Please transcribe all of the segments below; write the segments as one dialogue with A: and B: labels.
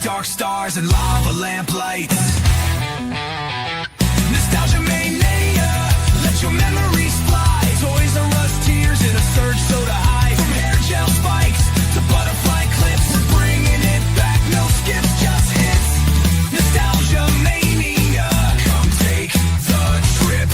A: dark stars and lava lamplights. Nostalgia Mania, let your memories fly. Toys R Us tears in a surge soda high. From hair gel spikes to butterfly clips, we're bringing it back. No skips, just hits. Nostalgia Mania, come take the trip.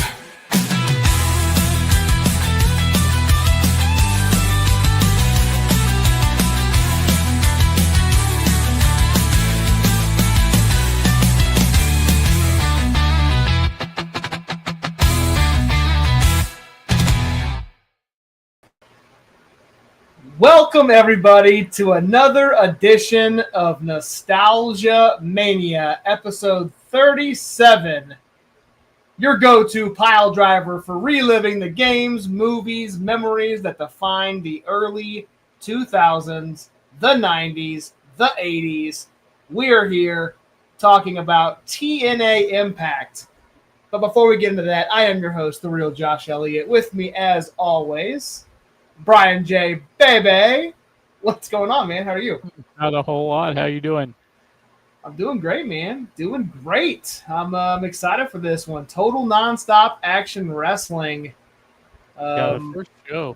B: Welcome, everybody, to another edition of Nostalgia Mania, episode 37. Your go-to pile driver for reliving the games, movies, memories that defined the early 2000s, the 90s, the 80s. We're here talking about TNA Impact. But before we get into that, I am your host, the real Josh Elliott. With me, as always, Bryan J. Baby. What's going on, man? How are you?
C: Not a whole lot. How you doing?
B: I'm doing great, man. Doing great. I'm excited for this one. Total nonstop action wrestling.
C: The first show.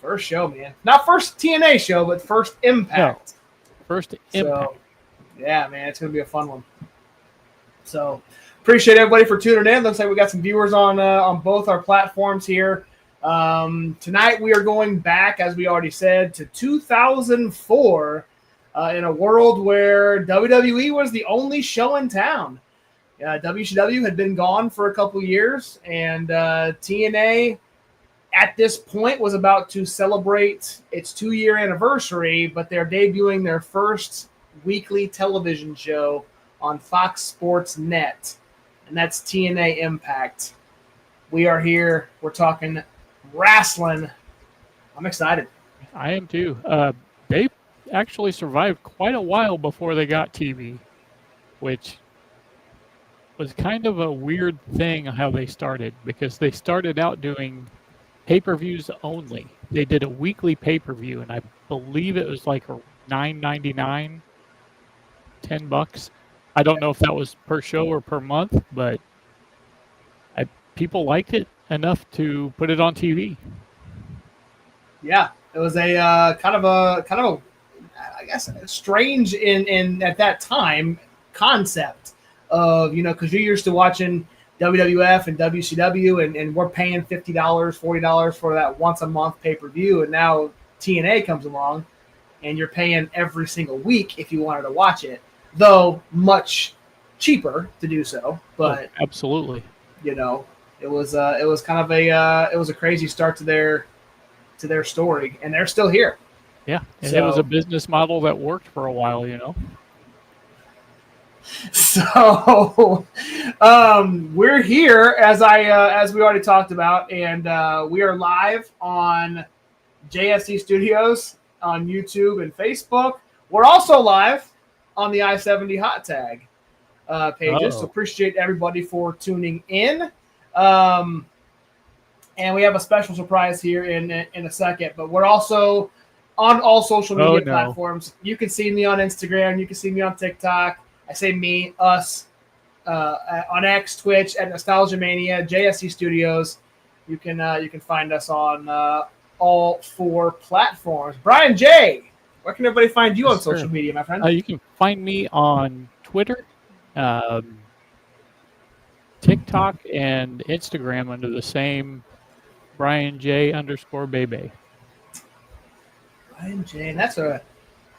B: First show, man. Not first TNA show, but first Impact.
C: No, first Impact.
B: So, yeah, man, it's going to be a fun one. So, appreciate everybody for tuning in. Looks like we got some viewers on both our platforms here. Tonight we are going back, as we already said, to 2004 in a world where WWE was the only show in town. WCW had been gone for a couple years, and TNA at this point was about to celebrate its 2-year anniversary, but they're debuting their first weekly television show on Fox Sports Net, and that's TNA Impact. We are here. We're talking wrestling. I'm excited.
C: I am too. They actually survived quite a while before they got TV, which was kind of a weird thing how they started, because they started out doing pay-per-views only. They did a weekly pay-per-view, and I believe it was like $9.99, $10. I don't know if that was per show or per month, but people liked it enough to put it on TV.
B: Yeah, it was a kind of a I guess strange in at that time concept of, because you're used to watching WWF and WCW and we're paying $50, $40 for that once a month pay-per-view, and now TNA comes along and you're paying every single week if you wanted to watch it, though much cheaper to do so. But
C: absolutely,
B: it was kind of a crazy start to their story, and they're still here.
C: Yeah, and it was a business model that worked for a while,
B: So we're here, as we already talked about, and we are live on JSC Studios on YouTube and Facebook. We're also live on the I-70 Hot Tag pages. So appreciate everybody for tuning in. And we have a special surprise here in a second, but we're also on all social media platforms. You can see me on Instagram. You can see me on TikTok. I say me, us, on X, Twitch, at Nostalgia Mania, JSC Studios. You can find us on all 4 platforms. Bryan J., where can everybody find you on social media, my friend?
C: You can find me on Twitter, TikTok, and Instagram under the same Bryan J _Bebe.
B: Bryan J. That's why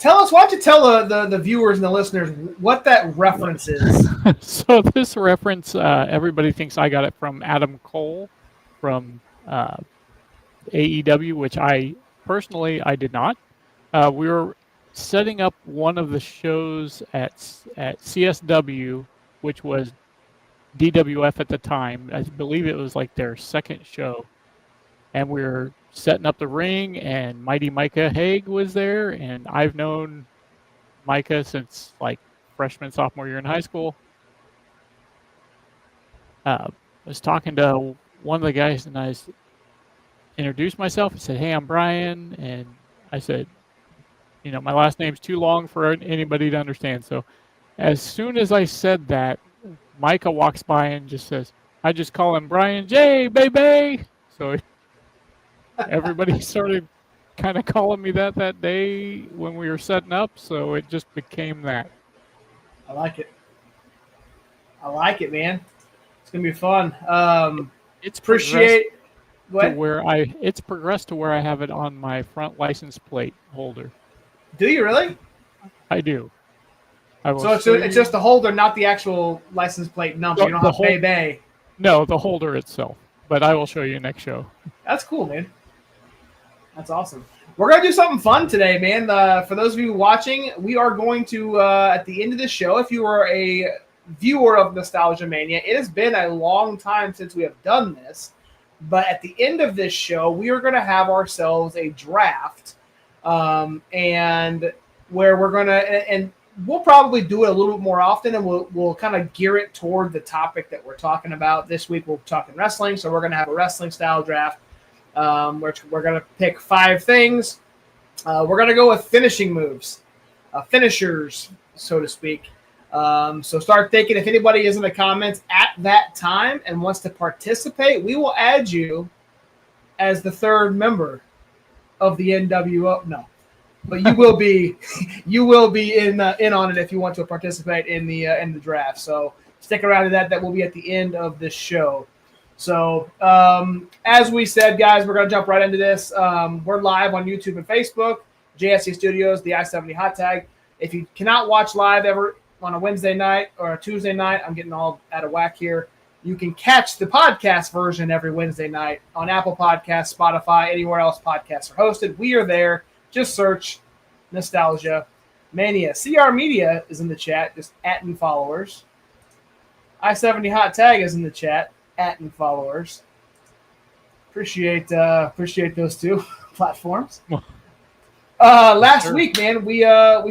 B: don't you tell the viewers and the listeners what that reference is?
C: So this reference, everybody thinks I got it from Adam Cole from AEW, which I did not. We were setting up one of the shows at CSW, which was DWF at the time. I believe it was like their second show. And we were setting up the ring, and Mighty Micah Hague was there, and I've known Micah since like freshman, sophomore year in high school. I was talking to one of the guys, and I introduced myself. I said, "Hey, I'm Bryan," and I said, my last name's too long for anybody to understand. So as soon as I said that, Micah walks by and just says, I just call him Brian J, baby. So everybody started kind of calling me that day when we were setting up. So it just became that.
B: I like it. I like it, man. It's going to be fun.
C: It's
B: Appreciate. Go
C: to
B: ahead.
C: where it's progressed to where I have it on my front license plate holder.
B: Do you really?
C: I do. I will
B: So
C: show
B: it's
C: you-
B: just the holder, not the actual license plate number.
C: No,
B: You don't
C: the
B: have
C: whole-
B: Bay.
C: No, the holder itself. But I will show you next show.
B: That's cool, man. That's awesome. We're going to do something fun today, man. For those of you watching, we are going to, at the end of this show, if you are a viewer of Nostalgia Mania, it has been a long time since we have done this. But at the end of this show, we are going to have ourselves a draft. And where we're going to, and we'll probably do it a little bit more often, and we'll kind of gear it toward the topic that we're talking about. This week, we're talking wrestling, so we're going to have a wrestling-style draft. Which we're going to pick 5 things. We're going to go with finishing moves, finishers, so to speak. So start thinking. If anybody is in the comments at that time and wants to participate, we will add you as the 3rd member of the NWO. No, but you will be in on it if you want to participate in the draft. So stick around to that. That will be at the end of this show. So, as we said, guys, we're going to jump right into this. We're live on YouTube and Facebook, JSC Studios, the I-70 Hot Tag. If you cannot watch live ever on a Wednesday night or a Tuesday night, I'm getting all out of whack here, you can catch the podcast version every Wednesday night on Apple Podcasts, Spotify, anywhere else podcasts are hosted. We are there. Just search Nostalgia Mania. CR Media is in the chat, just @ followers. I-70 Hot Tag is in the chat. @ followers. Appreciate those 2 platforms. Last
C: Sure.
B: week, man, we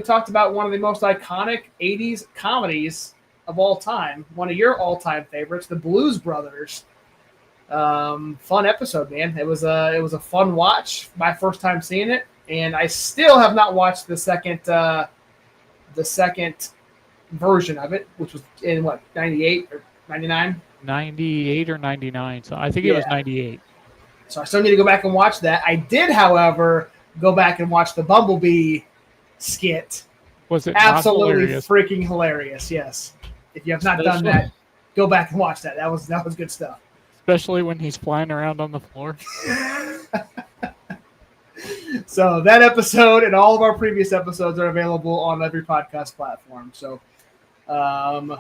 B: talked about one of the most iconic 80s comedies of all time, one of your all-time favorites, the Blues Brothers. Fun episode, man. It was a fun watch. My first time seeing it, and I still have not watched the second version of it, which was in what, 98 or 99.
C: 98 or 99. So I think it was 98.
B: So I still need to go back and watch that. I did, however, go back and watch the Bumblebee skit.
C: Was it
B: Absolutely
C: not hilarious?
B: freaking hilarious, yes. If you have not done that, go back and watch that. That was good stuff.
C: Especially when he's flying around on the floor.
B: So that episode and all of our previous episodes are available on every podcast platform. So, all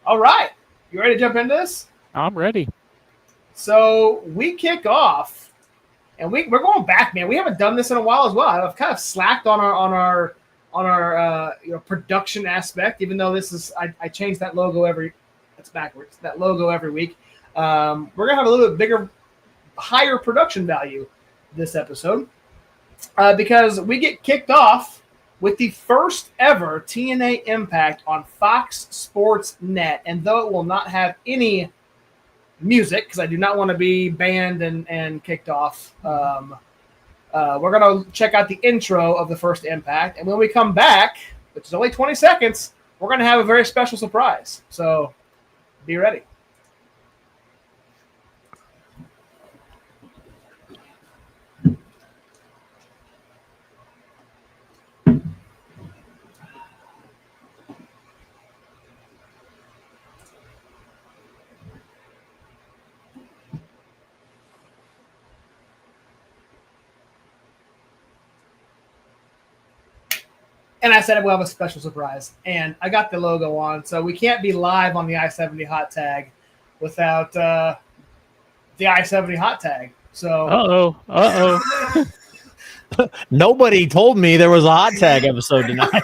B: right. You ready to jump into this?
C: I'm ready.
B: So we kick off, and we're going back, man. We haven't done this in a while as well. I've kind of slacked on our production aspect, even though this is I change that logo that logo every week. We're gonna have a little bit bigger, higher production value this episode because we get kicked off with the first ever TNA Impact on Fox Sports Net. And though it will not have any music, because I do not want to be banned and kicked off, we're going to check out the intro of the first Impact. And when we come back, which is only 20 seconds, we're going to have a very special surprise. So be ready. And I said we'll have a special surprise. And I got the logo on, so we can't be live on the I-70 Hot Tag without the I-70 Hot Tag. So
D: Nobody told me there was a hot tag episode tonight.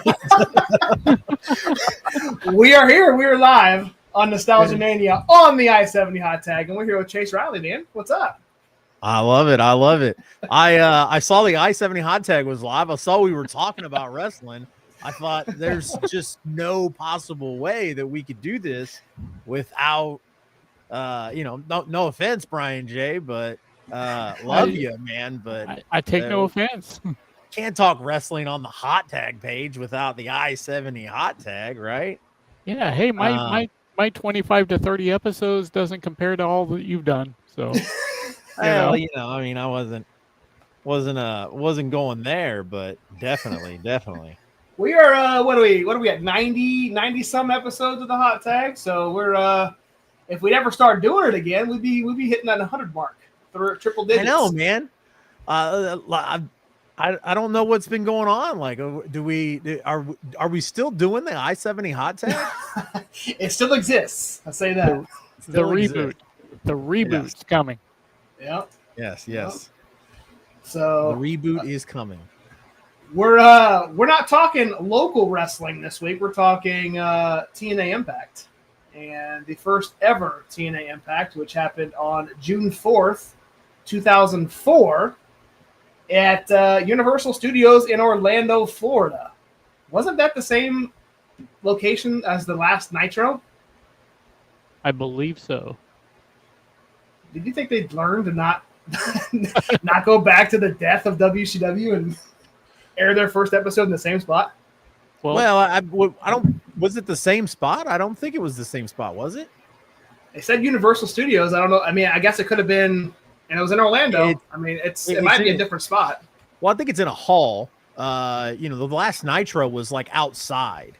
B: we are here. We are live on Nostalgia Mania on the I-70 Hot Tag. And we're here with Chase Riley, man. What's up?
D: I love it. I love it. I saw the I-70 hot tag was live. I saw we were talking about wrestling. I thought there's just no possible way that we could do this without, no offense, Brian J, but love you, man. But
C: I take no offense.
D: can't talk wrestling on the hot tag page without the I-70 hot tag, right?
C: Yeah. Hey, my 25 to 30 episodes doesn't compare to all that you've done. So,
D: Well, I mean, I wasn't going there, but definitely.
B: We are what are we at 90 some episodes of the hot tag. So we're if we ever start doing it again, we'd be hitting that 100 mark for triple digits.
D: I know, man. I don't know what's been going on. Like, are we still doing the I-70 hot tag?
B: It still exists. I say that.
C: The reboot. The reboot's coming.
B: Yep.
D: Yes.
B: Yep. So
D: The reboot is coming.
B: we're not talking local wrestling this week. We're talking TNA Impact, and the first ever TNA Impact, which happened on June 4th, 2004, at Universal Studios in Orlando, Florida. Wasn't that the same location as the last Nitro?
C: I believe so.
B: Did you think they'd learn to not go back to the death of WCW and air their first episode in the same spot?
C: Well,
D: I don't. Was it the same spot? I don't think it was the same spot. Was it?
B: They said Universal Studios. I don't know. I mean, I guess it could have been, and it was in Orlando. It might be a different spot.
D: Well, I think it's in a hall. The last Nitro was like outside,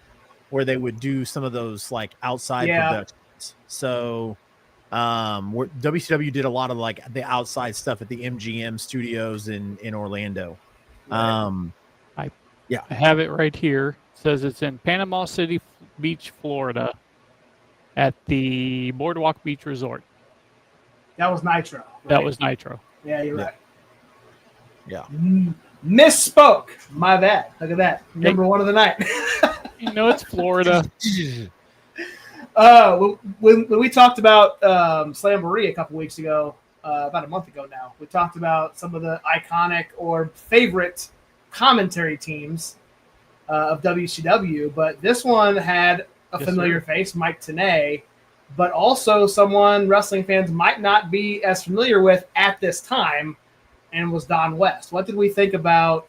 D: where they would do some of those like outside productions. So, WCW did a lot of like the outside stuff at the MGM studios in Orlando.
C: I have it right here. It says it's in Panama City Beach, Florida, at the Boardwalk Beach Resort.
B: That was Nitro. Right?
C: That was Nitro.
B: Yeah, you're right.
D: Yeah.
B: Misspoke. My bad. Look at that. Number one of the night.
C: It's Florida.
B: When we talked about Slamboree a couple weeks ago, about a month ago now, we talked about some of the iconic or favorite commentary teams of WCW, but this one had a familiar face, Mike Tenay, but also someone wrestling fans might not be as familiar with at this time, and was Don West. What did we think about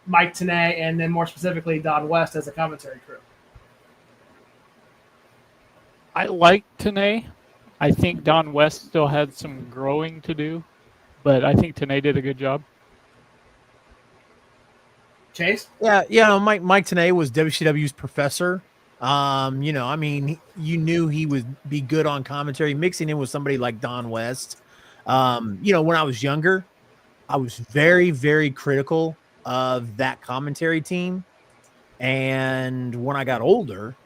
B: Mike Tenay and then more specifically Don West as a commentary crew?
C: I like Tenay. I think Don West still had some growing to do, but I think Tenay did a good job.
B: Chase?
D: Yeah. Mike Tenay was WCW's professor. You knew he would be good on commentary, mixing in with somebody like Don West. When I was younger, I was very, very critical of that commentary team. And when I got older,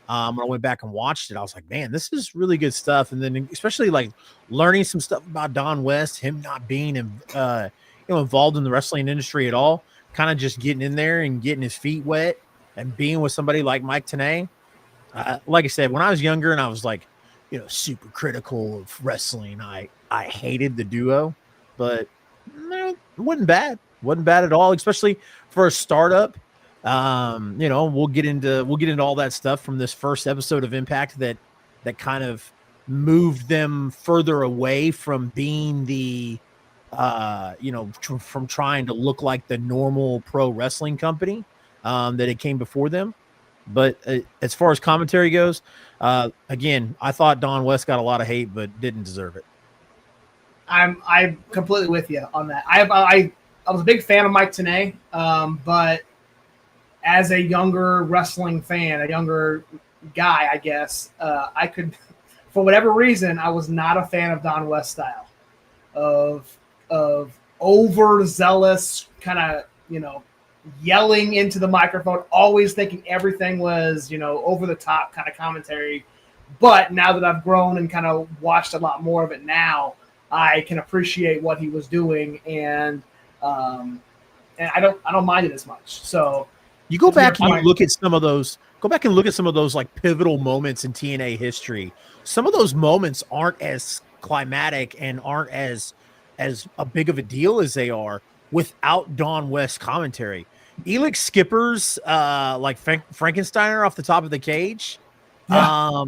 D: when I went back and watched it, I was like, man, this is really good stuff. And then especially like learning some stuff about Don West, him not being involved in the wrestling industry at all, kind of just getting in there and getting his feet wet and being with somebody like Mike Tenay. Like I said, when I was younger and I was like, super critical of wrestling, I hated the duo, but it wasn't bad. Wasn't bad at all, especially for a startup. We'll get into all that stuff from this first episode of Impact that kind of moved them further away from being the from trying to look like the normal pro wrestling company that it came before them. But as far as commentary goes, again, I thought Don West got a lot of hate, but didn't deserve it.
B: I'm completely with you on that. I was a big fan of Mike Tenay, but as a younger wrestling fan, a younger guy, I guess, I could, for whatever reason, I was not a fan of Don West's style of overzealous kind of, yelling into the microphone, always thinking everything was, over the top kind of commentary. But now that I've grown and kind of watched a lot more of it now, I can appreciate what he was doing, and I don't mind it as much. So
D: you go back and you look at some of those. Go back and look at some of those like pivotal moments in TNA history. Some of those moments aren't as climatic and aren't as a big of a deal as they are without Don West commentary. Elix Skipper's like Frankensteiner off the top of the cage. Yeah.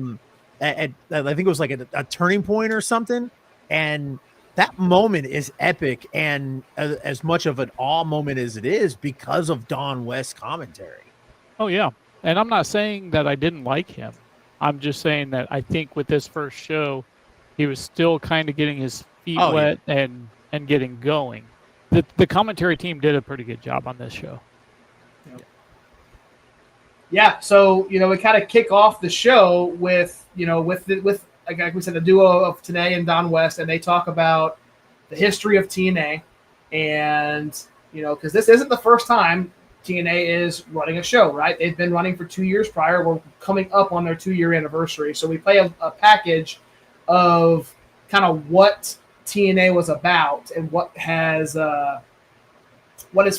D: I think it was like a turning point or something. And that moment is epic, and as much of an awe moment as it is because of Don West commentary.
C: Oh yeah, and I'm not saying that I didn't like him. I'm just saying that I think with this first show, he was still kind of getting his feet
D: Oh, yeah.
C: wet and getting going. The commentary team did a pretty good job on this show.
B: Yeah, so we kind of kick off the show with like we said, the duo of Tenay and Don West, and they talk about the history of TNA, and because this isn't the first time TNA is running a show, right? They've been running for 2 years prior. We're coming up on their 2-year anniversary, so we play a package of kind of what TNA was about and what has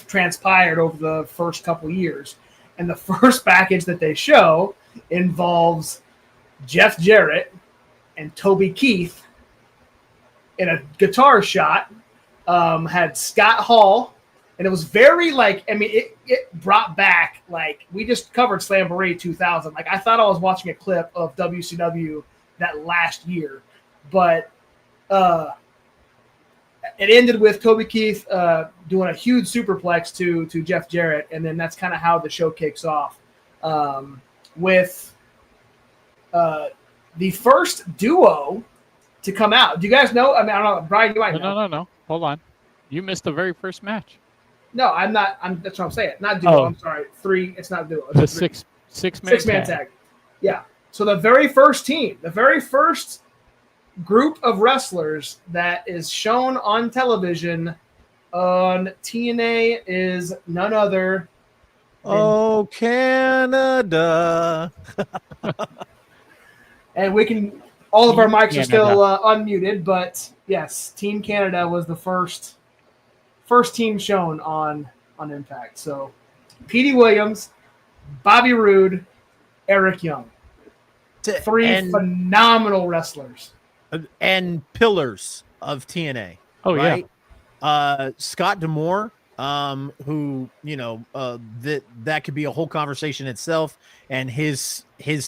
B: transpired over the first couple years. And the first package that they show involves Jeff Jarrett and Toby Keith in a guitar shot. Had Scott Hall, and it was very it brought back, we just covered Slamboree 2000. I thought I was watching a clip of WCW that last year, but it ended with Toby Keith doing a huge superplex to Jeff Jarrett, and then that's kind of how the show kicks off with the first duo to come out. Do you guys know? I mean, I don't know, Bryan, you might know.
C: No. Hold on. You missed the very first match.
B: No, I'm not. That's what I'm saying. Not duo.
C: Oh.
B: I'm sorry. 3. It's not duo. It's
C: The six-man
B: tag. Yeah. So the very first team, the very first group of wrestlers that is shown on television on TNA is none other
D: Oh, Canada.
B: and we can all of our mics
C: Team
B: are still
C: Canada.
B: unmuted, but yes, Team Canada was the first team shown on Impact. So Petey Williams, Bobby Roode, Eric Young. 3 phenomenal wrestlers.
D: And pillars of TNA.
C: Oh,
D: right? Scott D'Amore, who that could be a whole conversation itself, and his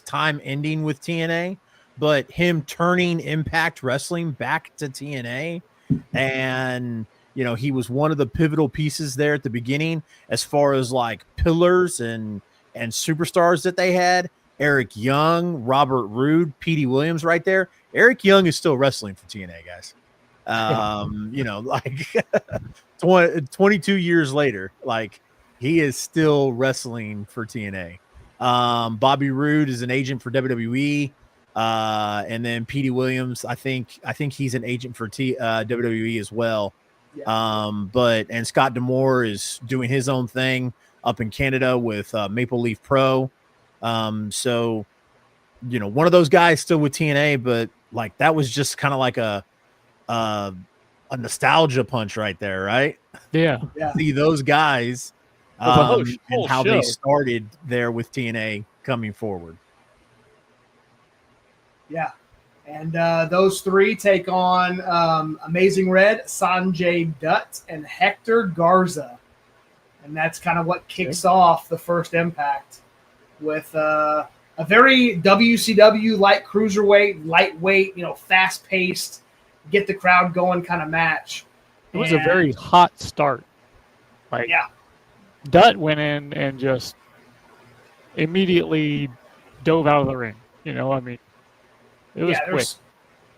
D: time ending with TNA, but him turning Impact Wrestling back to TNA, and he was one of the pivotal pieces there at the beginning as far as pillars and superstars that they had. Eric Young, Robert Roode, Petey Williams, right there. Eric Young is still wrestling for TNA, guys. 22 years later, he is still wrestling for TNA. Bobby Roode is an agent for WWE, and then Petey Williams, I think he's an agent for WWE as well.
B: Yeah.
D: And Scott D'Amore is doing his own thing up in Canada with Maple Leaf Pro. So one of those guys still with TNA, but that was just kind of like a nostalgia punch right there, right?
C: Yeah.
D: See those guys
C: whole
D: and how
C: show.
D: they started there with TNA coming forward.
B: Yeah. And those 3 take on Amazing Red, Sonjay Dutt, and Hector Garza. And that's kind of what kicks off the first Impact with a very WCW-like cruiserweight, lightweight, fast-paced, get the crowd going kind of match.
C: It was a very hot start. Dutt went in and just immediately dove out of the ring. It was quick.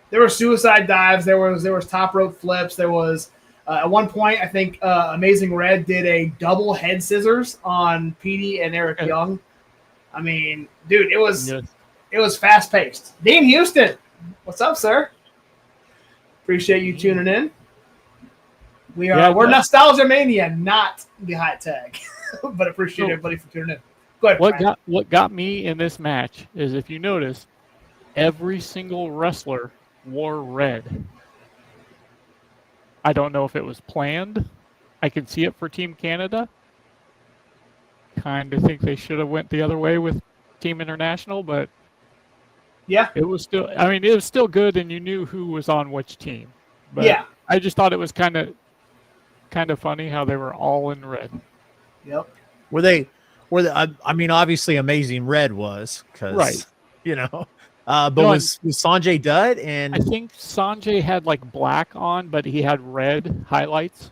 B: There were suicide dives. There was top rope flips. There was at one point, I think Amazing Red did a double head scissors on Petey and Eric Young. I mean, dude, it was fast paced. Dean Houston, what's up, sir? Appreciate you tuning in. We're Nostalgia Mania, not the hot tag, but appreciate everybody for tuning in. Go ahead.
C: What got me in this match is, if you notice, every single wrestler wore red. I don't know if it was planned. I can see it for Team Canada. Kind of think they should have went the other way with Team International, but
B: yeah,
C: it was still good, and you knew who was on which team. But
B: yeah,
C: I just thought it was kind of funny how they were all in red.
B: Yep.
D: Were they? I mean, obviously, Amazing Red was, because
C: right.
D: But
C: No,
D: was Sonjay Dutt
C: I
D: and
C: think Sanjay had like black on, but he had red highlights.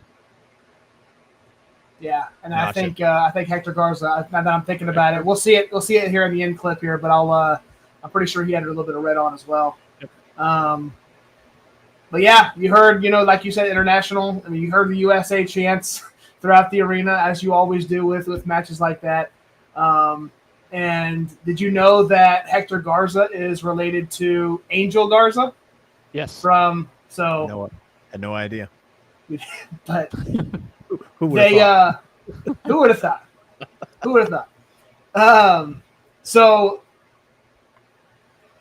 B: Yeah, and
D: Gotcha.
B: I think Hector Garza. Now that I'm thinking about it, we'll see it. We'll see it here in the end clip here, but I'm pretty sure he had a little bit of red on as well.
C: Yep.
B: But yeah, you heard, like you said, international. I mean, you heard the USA chants throughout the arena, as you always do with matches like that. And did you know that Hector Garza is related to Angel Garza?
C: Yes.
B: From
D: had no idea.
B: but
D: Who would have thought?
B: Who would have thought? Who would have thought? So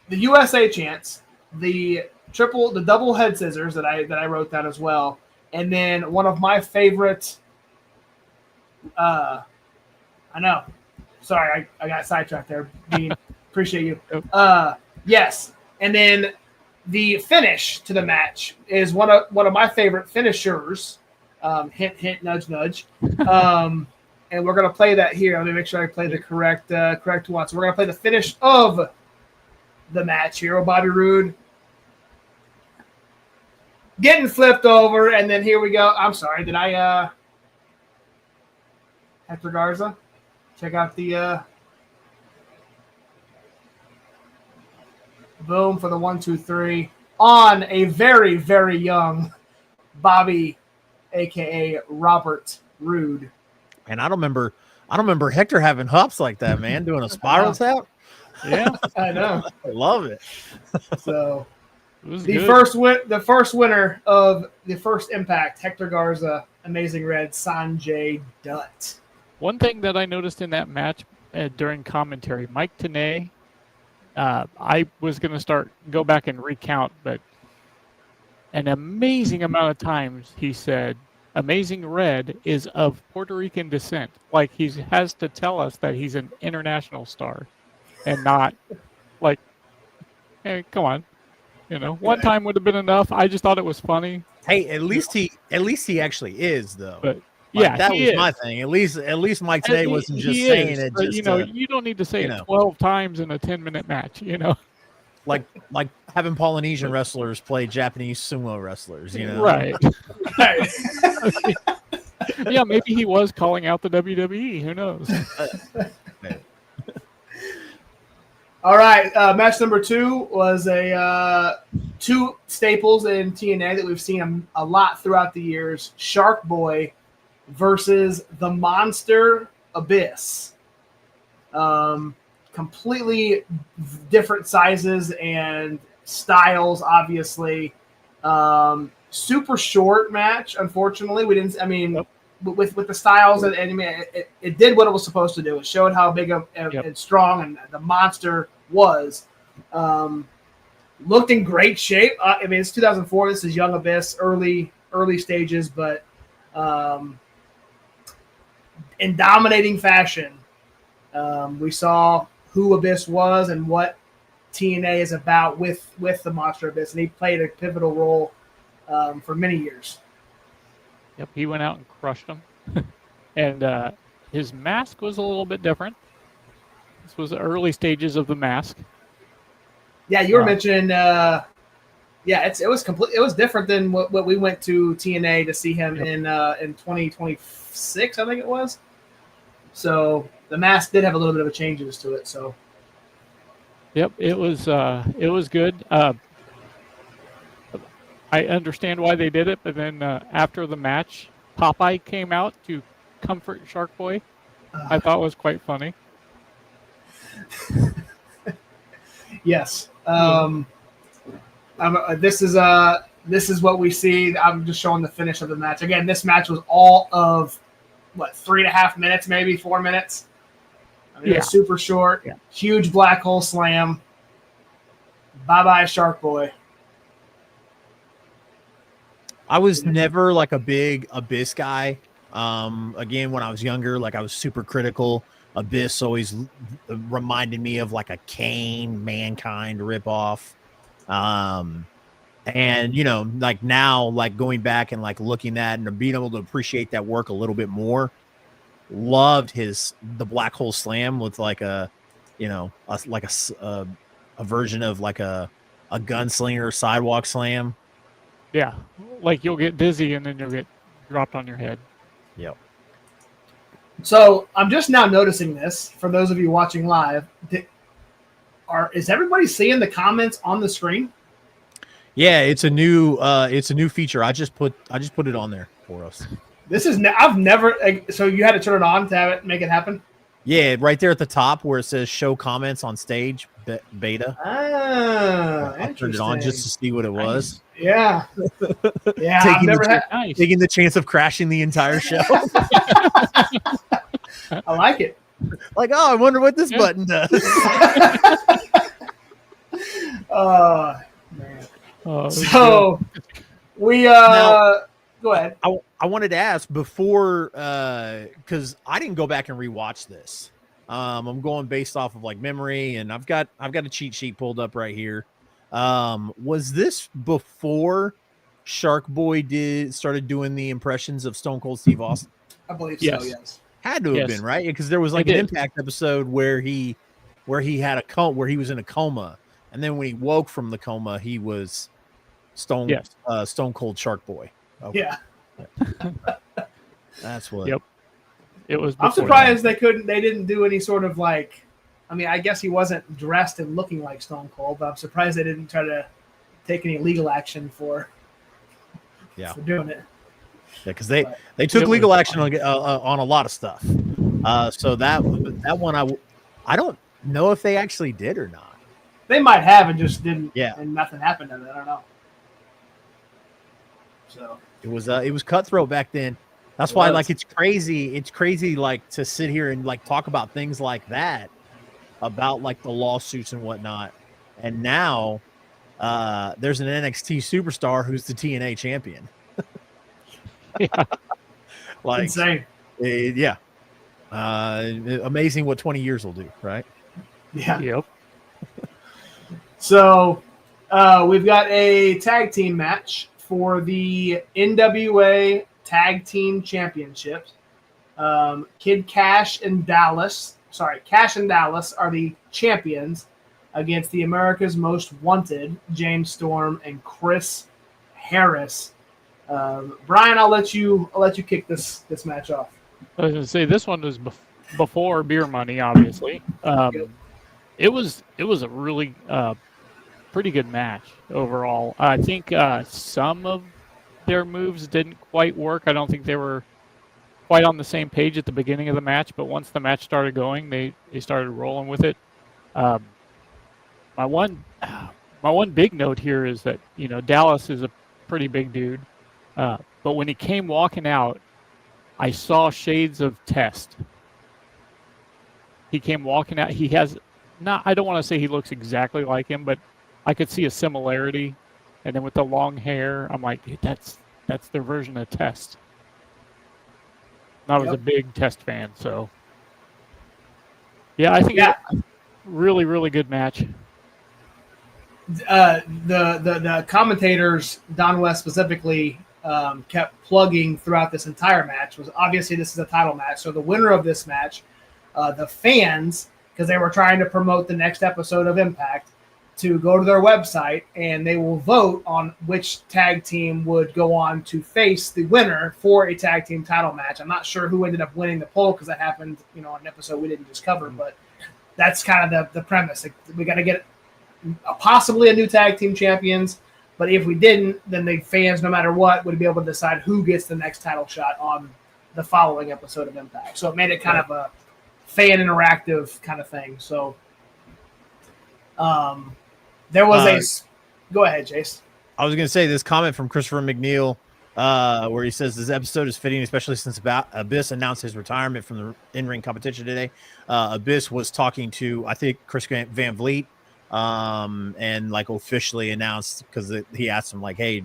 B: the USA chants, the double head scissors that I wrote down as well, and then one of my favorite. I know. Sorry, I got sidetracked there. Dean, appreciate you. Yes, and then the finish to the match is one of my favorite finishers. Hint, hint, nudge, nudge. And we're gonna play that here. Let me make sure I play the correct one. So we're gonna play the finish of the match here. Bobby Roode getting flipped over, and then here we go. I'm sorry, did I Hector Garza? Check out the boom for the 1, 2, 3 on a very, very young Bobby, aka Robert Roode.
D: And I don't remember Hector having hops like that, man, doing a spiral tap.
C: Yeah,
B: I know.
D: I love it.
B: So
C: the
B: first winner of the first Impact, Hector Garza, Amazing Red, Sonjay Dutt.
C: One thing that I noticed in that match during commentary, Mike Tenay, I was going to go back and recount, but an amazing amount of times he said, Amazing Red is of Puerto Rican descent. Like he has to tell us that he's an international star and not like, hey, come on. One time would have been enough. I just thought it was funny.
D: Hey, at least he actually is though.
C: But
D: yeah, that was my thing. At least Mike today wasn't just saying it.
C: But,
D: just
C: you don't need to say it 12 times in a 10-minute match.
D: Like having Polynesian wrestlers play Japanese sumo wrestlers.
C: Right. Yeah, maybe he was calling out the WWE. Who knows?
B: All right, match number 2 was two staples in TNA that we've seen a lot throughout the years: Shark Boy versus the Monster Abyss. Completely different sizes and styles, obviously. Super short match, unfortunately. We didn't. I mean, with the styles, and it did what it was supposed to do. It showed how big and strong and the monster was. Looked in great shape. I mean, it's 2004. This is Young Abyss, early stages, but in dominating fashion, we saw who Abyss was and what TNA is about with the Monster Abyss, and he played a pivotal role for many years.
C: Yep, he went out and crushed them. And his mask was a little bit different. This was the early stages of the mask.
B: Yeah, you were mentioning. It was complete. It was different than what we went to TNA to see him in 2026, I think it was. So the mask did have a little bit of a changes to it. So.
C: Yep, it was good. I understand why they did it, but then after the match, Popeye came out to comfort Shark Boy. I thought was quite funny.
B: Yes. This is what we see. I'm just showing the finish of the match. Again, this match was all of 3.5 minutes, maybe 4 minutes. I mean, it was super short. Yeah. Huge black hole slam. Bye-bye, Shark Boy.
D: I was never like a big Abyss guy. Again, when I was younger, like I was super critical. Abyss always reminded me of like a Kane, Mankind ripoff. And like now, like going back and like looking at and being able to appreciate that work a little bit more. Loved the black hole slam with like a version of like a gunslinger sidewalk slam.
C: Yeah, like you'll get dizzy and then you'll get dropped on your head.
D: Yep.
B: So I'm just now noticing this. For those of you watching live, is everybody seeing the comments on the screen?
D: Yeah, it's a new feature. I just put it on there for us.
B: This is I've never. So you had to turn it on to have it make it happen.
D: Yeah, right there at the top where it says "Show comments on stage beta."
B: Ah,
D: I turned it on just to see what it was.
B: Yeah, yeah. I've never had.
C: Nice.
D: Taking the chance of crashing the entire show.
B: I like it.
D: Like, oh, I wonder what this button does.
B: Man.
C: Oh,
B: So we
D: Now-
B: go ahead.
D: I wanted to ask before because I didn't go back and rewatch this. I'm going based off of like memory, and I've got a cheat sheet pulled up right here. Was this before Shark Boy started doing the impressions of Stone Cold Steve Austin?
B: I believe
C: Yes.
B: so. Yes.
D: Had to have
C: Yes.
D: been, right? Because there was like
C: It
D: an
C: did.
D: Impact episode where he had where he was in a coma, and then when he woke from the coma, he was Stone Cold Shark Boy. Okay.
B: Yeah.
D: That's what.
C: Yep. It was.
B: I'm
C: before
B: surprised they didn't do any sort of like. I mean, I guess he wasn't dressed and looking like Stone Cold, but I'm surprised they didn't try to take any legal action for doing it.
D: Yeah, because they took
C: It
D: legal
C: was
D: action on a lot of stuff. So that one I don't know if they actually did or not.
B: They might have and just didn't.
D: Yeah.
B: And nothing happened to it. I don't know. So
D: It was cutthroat back then. That's
B: It
D: why
B: was.
D: like it's crazy like to sit here and like talk about things like that, about like the lawsuits and whatnot. And now there's an NXT superstar who's the TNA champion.
C: Yeah.
D: Like
B: insane.
D: yeah. Amazing what 20 years will do, right?
B: Yeah.
C: Yep.
B: So we've got a tag team match for the NWA Tag Team Championships. Cash and Dallas are the champions against the America's Most Wanted, James Storm and Chris Harris. Brian, I'll let you kick this match off.
C: I was going to say this one was before Beer Money, obviously. It was a really pretty good match overall. I think some of their moves didn't quite work. I don't think they were quite on the same page at the beginning of the match, but once the match started going, they started rolling with it. My one big note here is that Dallas is a pretty big dude, but when he came walking out, I saw shades of Test. He came walking out. He has not. I don't want to say he looks exactly like him, but I could see a similarity. And then with the long hair, I'm like, that's their version of Test. And I was a big Test fan, so yeah, I think really, really good match.
B: The commentators, Don West specifically, kept plugging throughout this entire match was obviously this is a title match. So the winner of this match, the fans, because they were trying to promote the next episode of Impact, to go to their website and they will vote on which tag team would go on to face the winner for a tag team title match. I'm not sure who ended up winning the poll because that happened, on an episode we didn't just cover, but that's kind of the premise. Like, we got to get possibly a new tag team champions, but if we didn't, then the fans, no matter what, would be able to decide who gets the next title shot on the following episode of Impact. So it made it kind of a fan interactive kind of thing. So there was go ahead, Jace.
D: I was going to say this comment from Christopher McNeil, where he says this episode is fitting, especially since Abyss announced his retirement from the in-ring competition today. Abyss was talking to, I think, Chris Van Vliet, and like officially announced, because he asked him like, "Hey,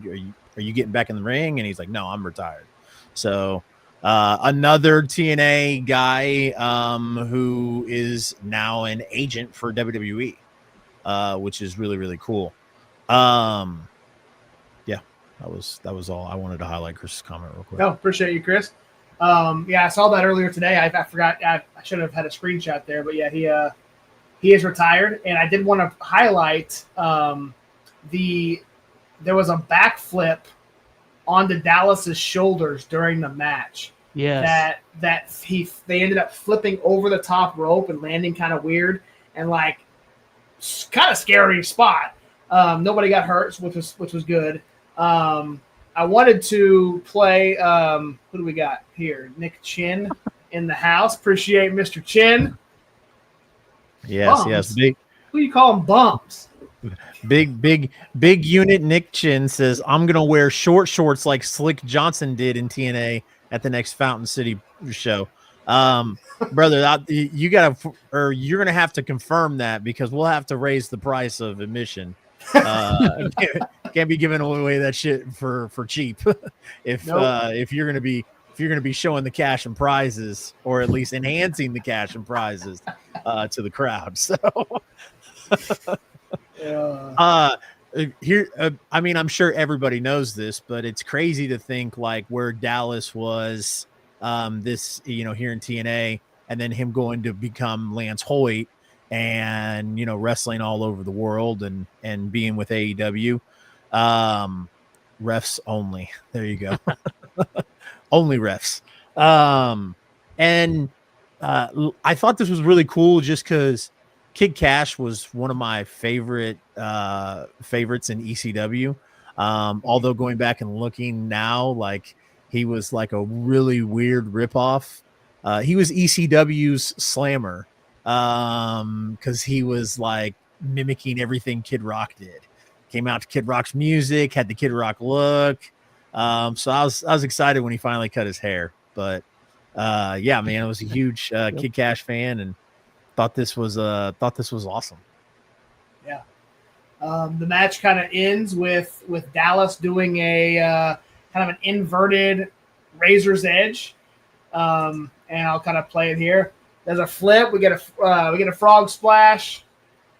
D: are you getting back in the ring?" And he's like, "No, I'm retired." So another TNA guy who is now an agent for WWE. Which is really, really cool. Yeah, that was all. I wanted to highlight Chris's comment real quick.
B: No, appreciate you, Chris. I saw that earlier today. I forgot. I should have had a screenshot there, but yeah, he is retired. And I did want to highlight there was a backflip onto Dallas's shoulders during the match.
C: Yes.
B: They ended up flipping over the top rope and landing kind of weird and like kind of scary spot. Nobody got hurt, which was good. I wanted to play. Who do we got here? Nick Chin in the house. Appreciate Mr. Chin.
D: Yes,
B: Bums.
D: yes. Big,
B: Who you call them bumps?
D: big unit. Nick Chin says, "I'm gonna wear short shorts like Slick Johnson did in TNA at the next Fountain City show." Brother, you gotta, or you're gonna have to confirm that because we'll have to raise the price of admission. Can't be giving away that shit for cheap. if you're gonna be showing the cash and prizes, or at least enhancing the cash and prizes to the crowd. So here, I mean, I'm sure everybody knows this, but it's crazy to think like where Dallas was this, here in TNA, and then him going to become Lance Hoyt and, wrestling all over the world and being with AEW. Refs only. There you go. Only refs. And I thought this was really cool just because Kid Cash was one of my favorites in ECW. Although going back and looking now, like he was like a really weird ripoff. He was ECW's Slammer because he was like mimicking everything Kid Rock did. Came out to Kid Rock's music, had the Kid Rock look. So I was excited when he finally cut his hair. But yeah, man, I was a huge Kid Cash fan and thought this was awesome.
B: Yeah. The match kind of ends with Dallas doing a kind of an inverted Razor's Edge. And I'll kind of play it here. There's a flip. We get a frog splash.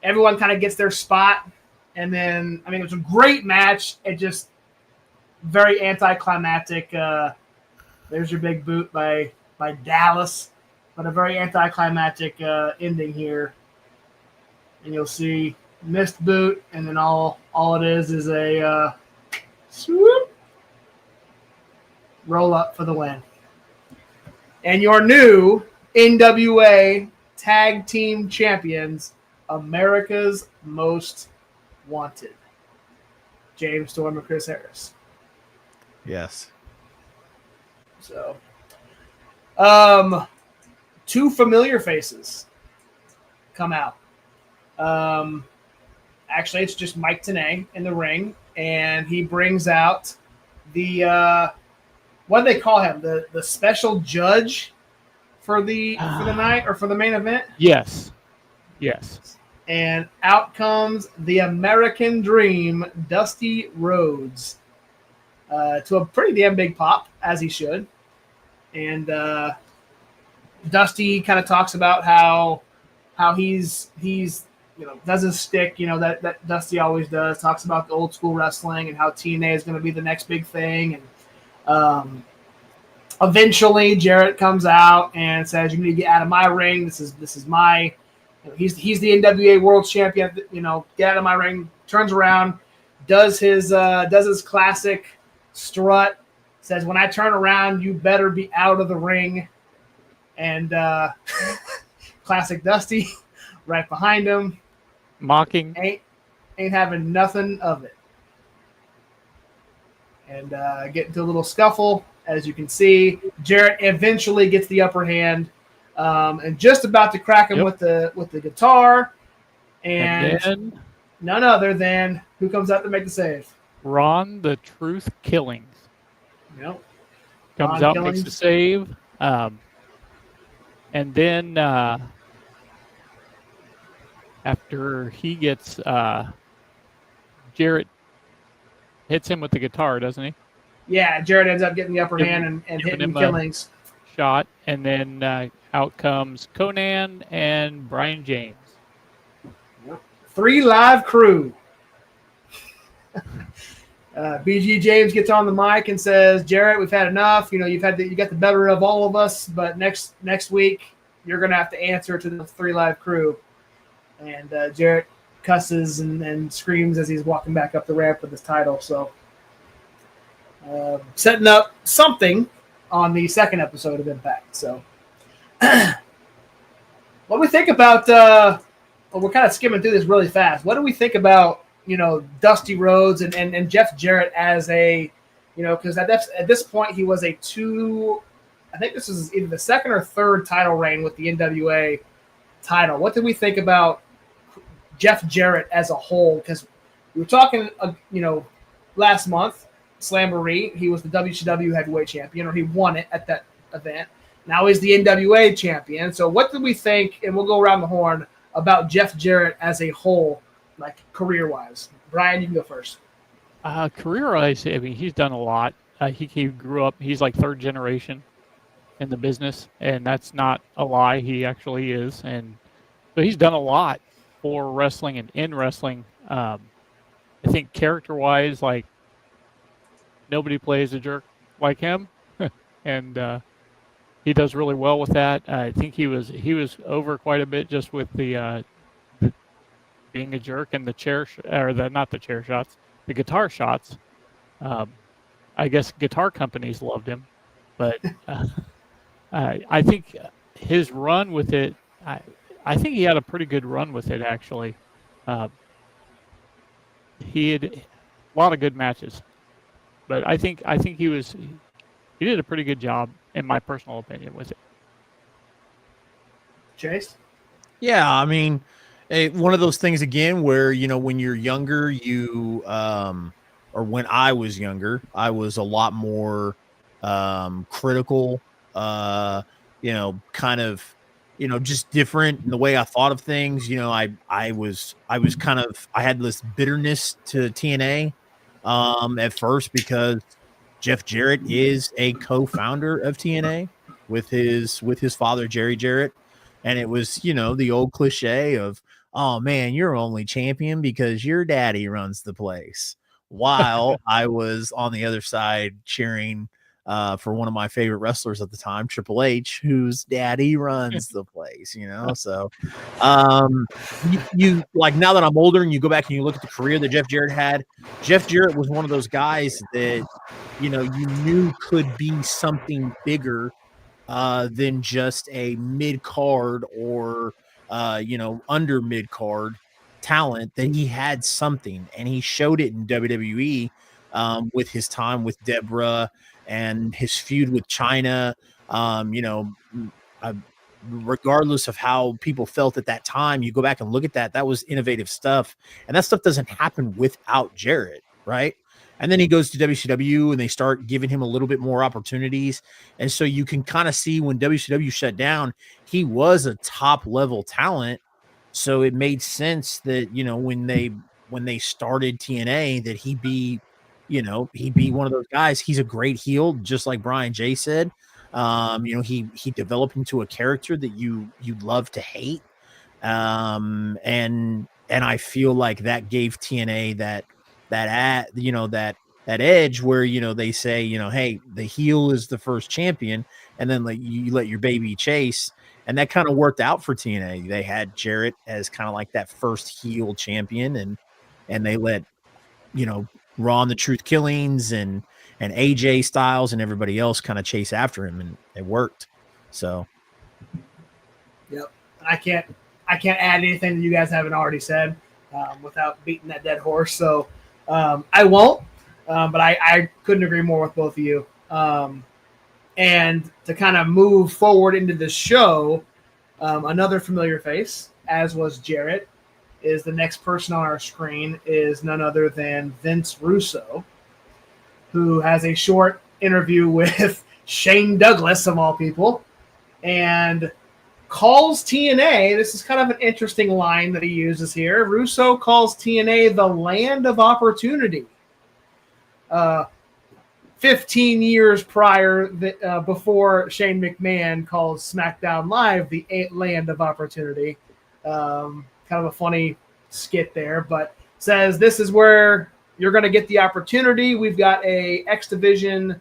B: Everyone kind of gets their spot. And then, I mean, it was a great match. It just very anticlimactic. There's your big boot by Dallas, but a very anticlimactic ending here. And you'll see missed boot, and then all it is a swoop roll up for the win. And your new NWA Tag Team Champions, America's Most Wanted, James Storm and Chris Harris.
D: Yes.
B: So, two familiar faces come out. Actually, it's just Mike Tenay in the ring, and he brings out the what do they call him? The special judge for the night or for the main event.
C: Yes.
B: And out comes the American Dream, Dusty Rhodes, to a pretty damn big pop, as he should. And Dusty kind of talks about how he's does his stick, that Dusty always does. Talks about the old school wrestling and how TNA is going to be the next big thing. And eventually, Jarrett comes out and says, "You need to get out of my ring. This is my." He's the NWA World Champion. Get out of my ring. Turns around, does his classic strut. Says, "When I turn around, you better be out of the ring." And classic Dusty, right behind him,
C: Mocking.
B: Ain't having nothing of it. And get into a little scuffle, as you can see. Jarrett eventually gets the upper hand. And just about to crack him with the guitar, and
C: then,
B: none other than who comes out to make the save?
C: Ron the Truth Killings.
B: Yep.
C: Comes
B: Ron
C: out,
B: Killings.
C: makes the save, and then after he gets Jarrett hits him with the guitar, doesn't he?
B: Yeah, Jarrett ends up getting the upper hand and hitting Killings.
C: Shot, and then out comes Conan and Brian James.
B: 3 live crew. BG James gets on the mic and says, "Jarrett, we've had enough. You got the better of all of us, but next week you're gonna have to answer to the 3 live crew." And Jarrett cusses and screams as he's walking back up the ramp with his title. So setting up something on the second episode of Impact. So what do we think about we're kind of skimming through this really fast. What do we think about, Dusty Rhodes and Jeff Jarrett as a, because at this point he was I think this is either the second or third title reign with the NWA title. What did we think about Jeff Jarrett as a whole? Because we were talking, last month, Slamboree, he was the WCW heavyweight champion, or he won it at that event. Now he's the NWA champion. So what did we think, and we'll go around the horn, about Jeff Jarrett as a whole, like career-wise? Bryan, you can go first.
C: Career-wise, I mean, he's done a lot. He grew up, he's like third generation in the business, and that's not a lie. He actually is. And so he's done a lot for wrestling and in wrestling. I think character-wise, like, nobody plays a jerk like him. And he does really well with that. I think he was over quite a bit just with the being a jerk and the the guitar shots. I guess guitar companies loved him, but I think his run with it. I think he had a pretty good run with it actually. He had a lot of good matches, but I think he did a pretty good job, in my personal opinion, with it.
B: Chase?
D: Yeah, I mean, one of those things again where, when you're younger, or when I was younger, I was a lot more critical, kind of, just different in the way I thought of things. I had this bitterness to TNA at first because Jeff Jarrett is a co-founder of TNA with his father, Jerry Jarrett. And it was, the old cliche of, oh man, you're only champion because your daddy runs the place. While I was on the other side cheering for one of my favorite wrestlers at the time, Triple H, whose daddy runs the place, So you like, now that I'm older and you go back and you look at the career that Jeff Jarrett had, Jeff Jarrett was one of those guys that, you knew could be something bigger than just a mid-card or, under mid-card talent, that he had something, and he showed it in WWE with his time with Deborah and his feud with China. Regardless of how people felt at that time, you go back and look at that was innovative stuff, and that stuff doesn't happen without Jarrett, right? And then he goes to WCW and they start giving him a little bit more opportunities. And so you can kind of see when WCW shut down, he was a top level talent. So it made sense that, when they started TNA, that he'd be one of those guys. He's a great heel, just like Brian J said. He developed into a character that you love to hate. And I feel like that gave TNA that edge where, they say, hey, the heel is the first champion, and then you let your baby chase. And that kind of worked out for TNA. They had Jarrett as kind of like that first heel champion, and they let, Ron the Truth Killings and AJ Styles and everybody else kind of chase after him, and it worked. So
B: yep. I can't add anything that you guys haven't already said without beating that dead horse. So I won't, but I couldn't agree more with both of you. And to kind of move forward into the show, another familiar face, as was Jarrett, is the next person on our screen is none other than Vince Russo, who has a short interview with Shane Douglas, of all people, and calls TNA, this is kind of an interesting line that he uses here, Russo calls TNA the land of opportunity. 15 years prior, before Shane McMahon calls SmackDown Live the land of opportunity. Kind of a funny skit there, but says this is where you're going to get the opportunity. We've got a X Division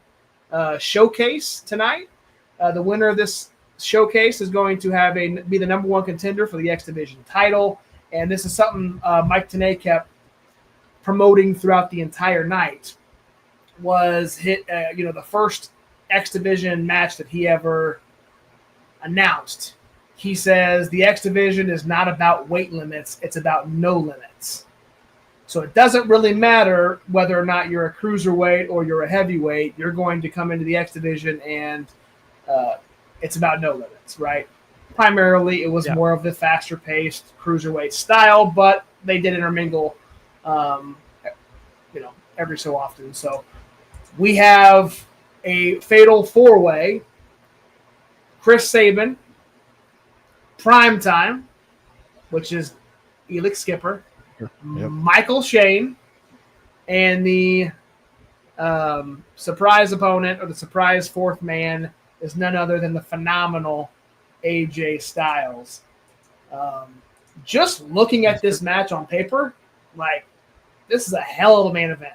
B: showcase tonight. The winner of this showcase is going to be the number one contender for the X Division title, and this is something Mike Tenay kept promoting throughout the entire night, was the first X Division match that he ever announced. He says the X Division is not about weight limits, it's about no limits. So it doesn't really matter whether or not you're a cruiserweight or you're a heavyweight, you're going to come into the X Division and it's about no limits, right? Primarily, it was more of the faster-paced cruiserweight style, but they did intermingle, every so often. So we have a fatal four-way: Chris Sabin, Primetime, which is Elliott Skipper, Michael Shane, and the surprise opponent, or the surprise fourth man, is none other than the phenomenal AJ Styles. Just looking at this match on paper, this is a hell of a main event.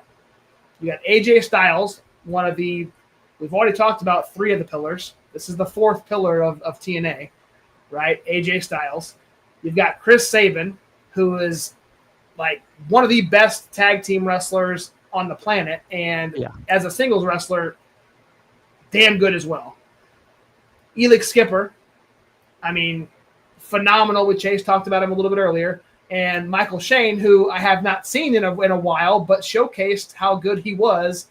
B: You got AJ Styles, we've already talked about three of the pillars. This is the fourth pillar of TNA, right? AJ Styles. You've got Chris Sabin, who is one of the best tag team wrestlers on the planet, and as a singles wrestler, damn good as well. Elliott Skipper, phenomenal. With Chase talked about him a little bit earlier, and Michael Shane, who I have not seen in a while, but showcased how good he was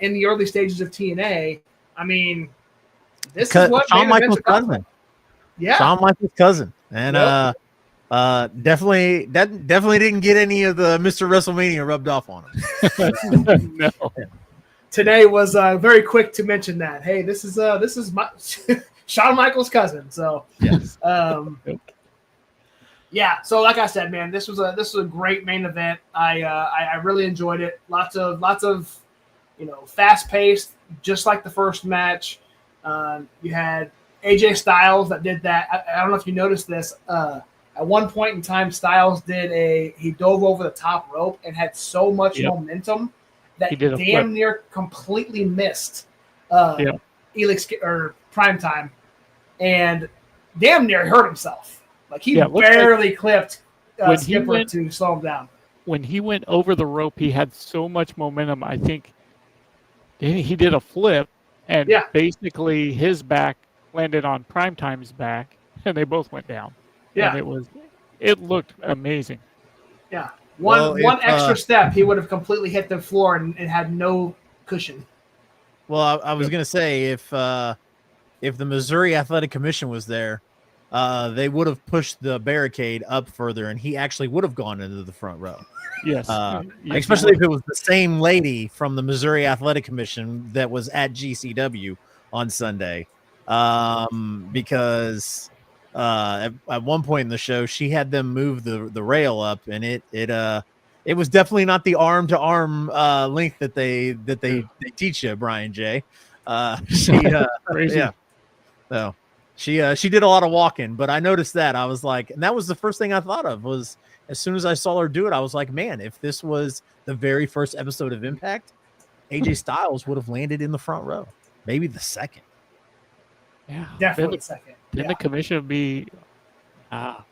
B: in the early stages of TNA. This is what
D: Shawn Michaels' cousin.
B: Yeah,
D: Shawn Michaels' cousin, and definitely didn't get any of the Mr. WrestleMania rubbed off on him.
C: No.
B: Today was very quick to mention that. Hey, this is my Shawn Michaels' cousin. So
D: yes.
B: Yeah. So like I said, man, this was a great main event. I really enjoyed it. Lots of fast paced, just like the first match. You had AJ Styles that did that. I don't know if you noticed this. At one point in time, Styles he dove over the top rope and had so much momentum that damn near completely missed Elix or Primetime, and damn near hurt himself. He barely clipped Skipper to slow him down.
C: When he went over the rope, he had so much momentum. I think he did a flip, and basically his back landed on Primetime's back, and they both went down.
B: Yeah,
C: and it looked amazing.
B: Yeah. One extra step, he would have completely hit the floor and had no cushion.
D: Well, I was going to say, if the Missouri Athletic Commission was there, they would have pushed the barricade up further, and he actually would have gone into the front row.
C: Yes.
D: Especially if it was the same lady from the Missouri Athletic Commission that was at GCW on Sunday. Because at one point in the show, she had them move the rail up, and it was definitely not the arm to arm length that they teach you, Brian J.
C: Crazy.
D: Yeah. So she did a lot of walking, but I noticed that. I was like, and that was the first thing I thought of, was as soon as I saw her do it, I was like, man, if this was the very first episode of Impact, AJ Styles would have landed in the front row, maybe the second.
C: Yeah,
B: definitely second.
C: Then the commission would be,
B: yeah,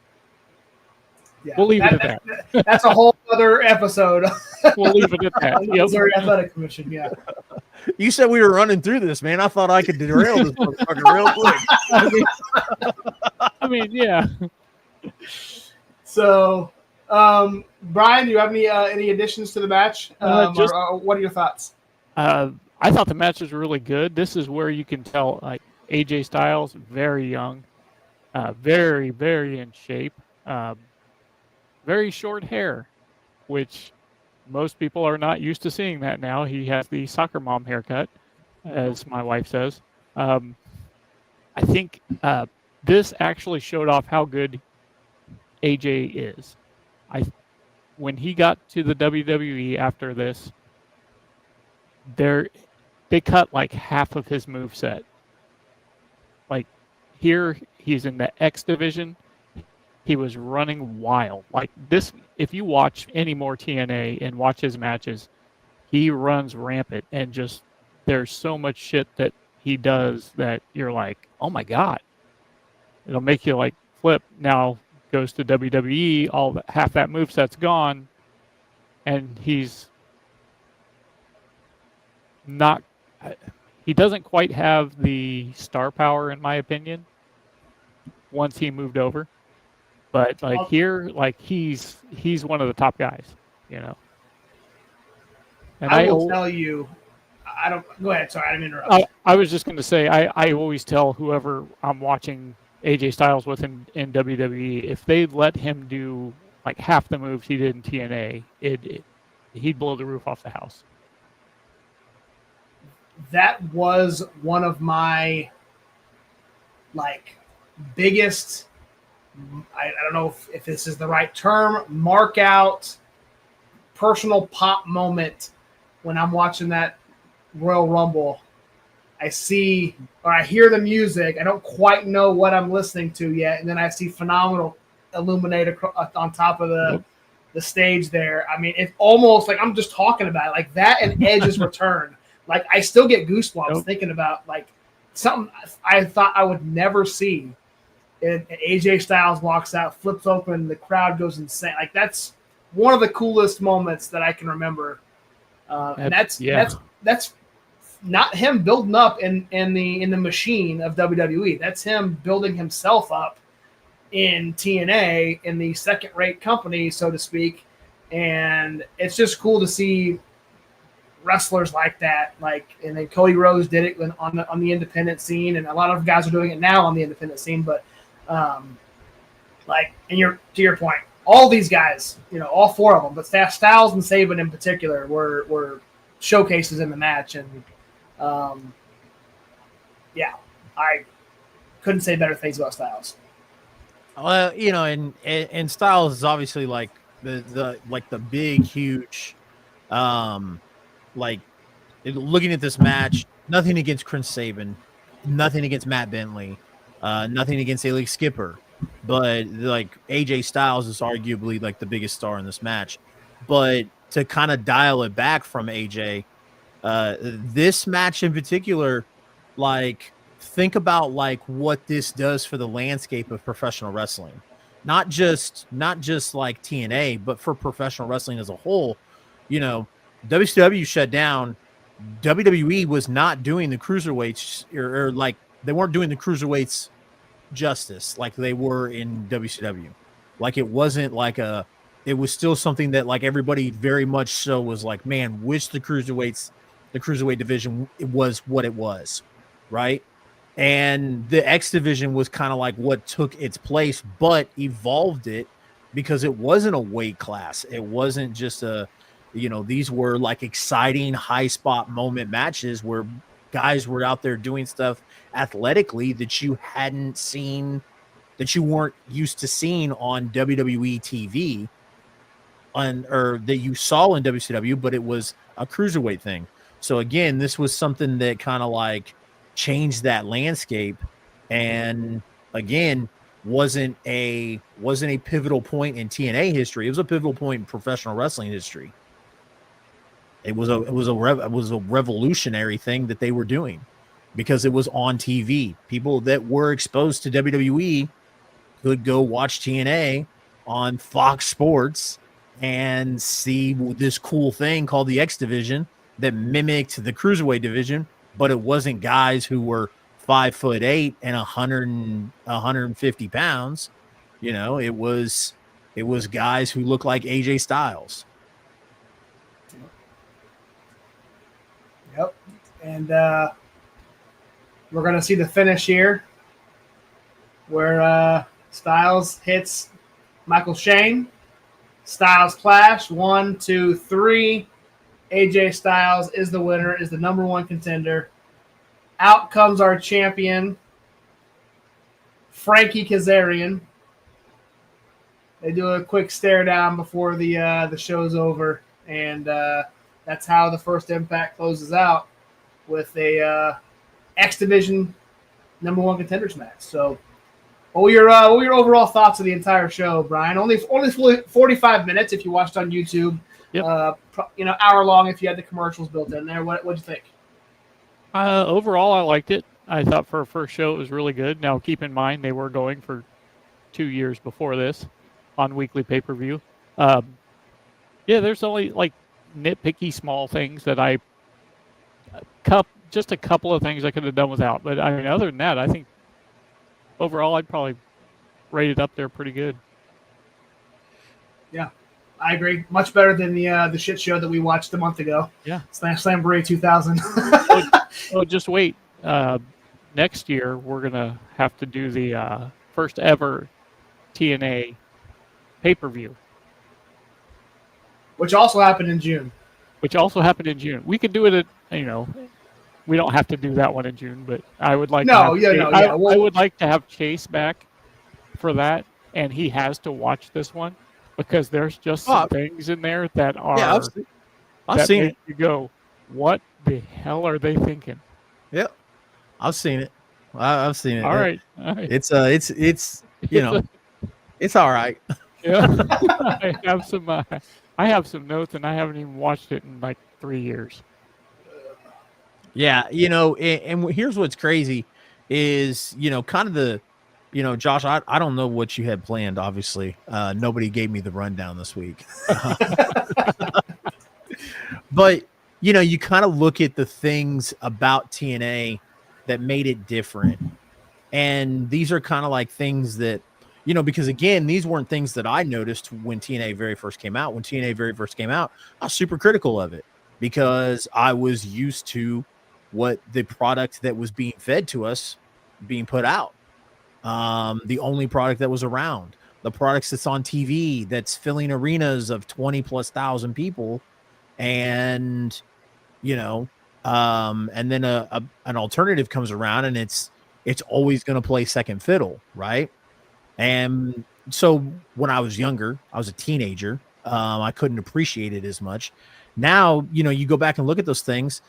C: we'll leave it at that.
B: That's a whole other episode.
C: We'll leave it at that.
B: Missouri Athletic Commission, yeah.
D: You said we were running through this, man. I thought I could derail this motherfucker real quick.
C: Yeah.
B: So, Brian, do you have any additions to the match? Or what are your thoughts?
C: I thought the match was really good. This is where you can tell, AJ Styles, very young, very, very in shape, very short hair, which most people are not used to seeing that now. He has the soccer mom haircut, as my wife says. I think this actually showed off how good AJ is. When he got to the WWE after this, they cut half of his moveset. Here, he's in the X division. He was running wild. This, if you watch any more TNA and watch his matches, he runs rampant, and just there's so much shit that he does that you're like, oh my God. It'll make you flip. Now goes to WWE, half that moveset's gone, and he's not. He doesn't quite have the star power, in my opinion. Once he moved over, but like here, like he's one of the top guys, you know. And
B: I will tell you, I don't. Go ahead. Sorry, I didn't interrupt.
C: I was just going to say, I always tell whoever I'm watching AJ Styles with in WWE, if they let him do like half the moves he did in TNA, he'd blow the roof off the house.
B: That was one of my biggest. I don't know if this is the right term. Mark out, personal pop moment when I'm watching that Royal Rumble. I see or I hear the music. I don't quite know what I'm listening to yet, and then I see Phenomenal illuminate on top of the stage there. I mean, it's almost like I'm just talking about it, like that and Edge's return. Like I still get goosebumps thinking about like something I thought I would never see. And AJ Styles walks out, flips open, the crowd goes insane. Like that's one of the coolest moments that I can remember. And that's not him building up in the machine of WWE. That's him building himself up in TNA in the second-rate company, so to speak. And it's just cool to see wrestlers like that. And then Cody Rhodes did it on the independent scene, and a lot of guys are doing it now on the independent scene. But to your point, all these guys, all four of them, but Styles and Sabin in particular were showcases in the match. And I couldn't say better things about Styles.
D: Well, and Styles is obviously like the big, huge, looking at this match, nothing against Chris Sabin, nothing against Matt Bentley, nothing against Elliott Skipper, but like AJ Styles is arguably like the biggest star in this match. But to kind of dial it back from AJ, this match in particular, think about what this does for the landscape of professional wrestling, not just like TNA, but for professional wrestling as a whole. WCW shut down. WWE was not doing the cruiserweights or they weren't doing the cruiserweights justice like they were in WCW. It wasn't it was still something that everybody very much so was man, wish the cruiserweight division was what it was, right? And the X division was kind of what took its place, but evolved it because it wasn't a weight class. It wasn't just these were exciting high spot moment matches where guys were out there doing stuff athletically that you hadn't seen, that you weren't used to seeing on WWE TV or that you saw in WCW, but it was a cruiserweight thing. So again, this was something that kind of changed that landscape, and again, wasn't a pivotal point in TNA history. It was a pivotal point in professional wrestling history. It was a revolutionary thing that they were doing because it was on TV. People that were exposed to WWE could go watch TNA on Fox Sports and see this cool thing called the X division that mimicked the cruiserweight division, but it wasn't guys who were 5'8" and 150 pounds. It was guys who looked like AJ Styles.
B: Yep. And we're going to see the finish here where Styles hits Michael Shane. Styles clash. 1, 2, 3. AJ Styles is the winner, is the number one contender. Out comes our champion, Frankie Kazarian. They do a quick stare down before the show's over, and that's how the first Impact closes out with a X Division number one contenders match. So, what were your overall thoughts of the entire show, Brian? Only 45 minutes if you watched on YouTube.
C: Yep.
B: Hour long if you had the commercials built in there. What'd you think?
C: Overall, I liked it. I thought for a first show it was really good. Now, keep in mind they were going for 2 years before this on weekly pay-per-view. Yeah, there's only like nitpicky small things that just a couple of things I could have done without. But I mean, other than that, I think overall I'd probably rate it up there pretty good.
B: Yeah, I agree. Much better than the shit show that we watched a month ago.
C: Yeah,
B: Slamboree 2000.
C: Oh, just wait. Next year we're gonna have to do the first ever TNA pay-per-view,
B: Which also happened in June.
C: which also happened in June. We could do it at, we don't have to do that one in June, but I would like
B: I
C: would like to have Chase back for that, and he has to watch this one because there's just some things in there that are
D: I've seen it.
C: You go, what the hell are they thinking?
D: Yep, I've seen it. I've seen it.
C: All right.
D: It's it's all right.
C: Yeah, I have some notes, and I haven't even watched it in like 3 years.
D: Yeah, and here's what's crazy is, kind of the, Josh, I don't know what you had planned, obviously. Nobody gave me the rundown this week. But, you kind of look at the things about TNA that made it different. And these are kind of like things that, because again, these weren't things that I noticed when TNA very first came out. When TNA very first came out, I was super critical of it because I was used to what the product that was being fed to us being put out. The only product that was around, the products that's on TV that's filling arenas of 20,000+ people. And, and then an alternative comes around and it's always going to play second fiddle. Right. And so when I was younger, I was a teenager. I couldn't appreciate it as much. Now, you go back and look at those things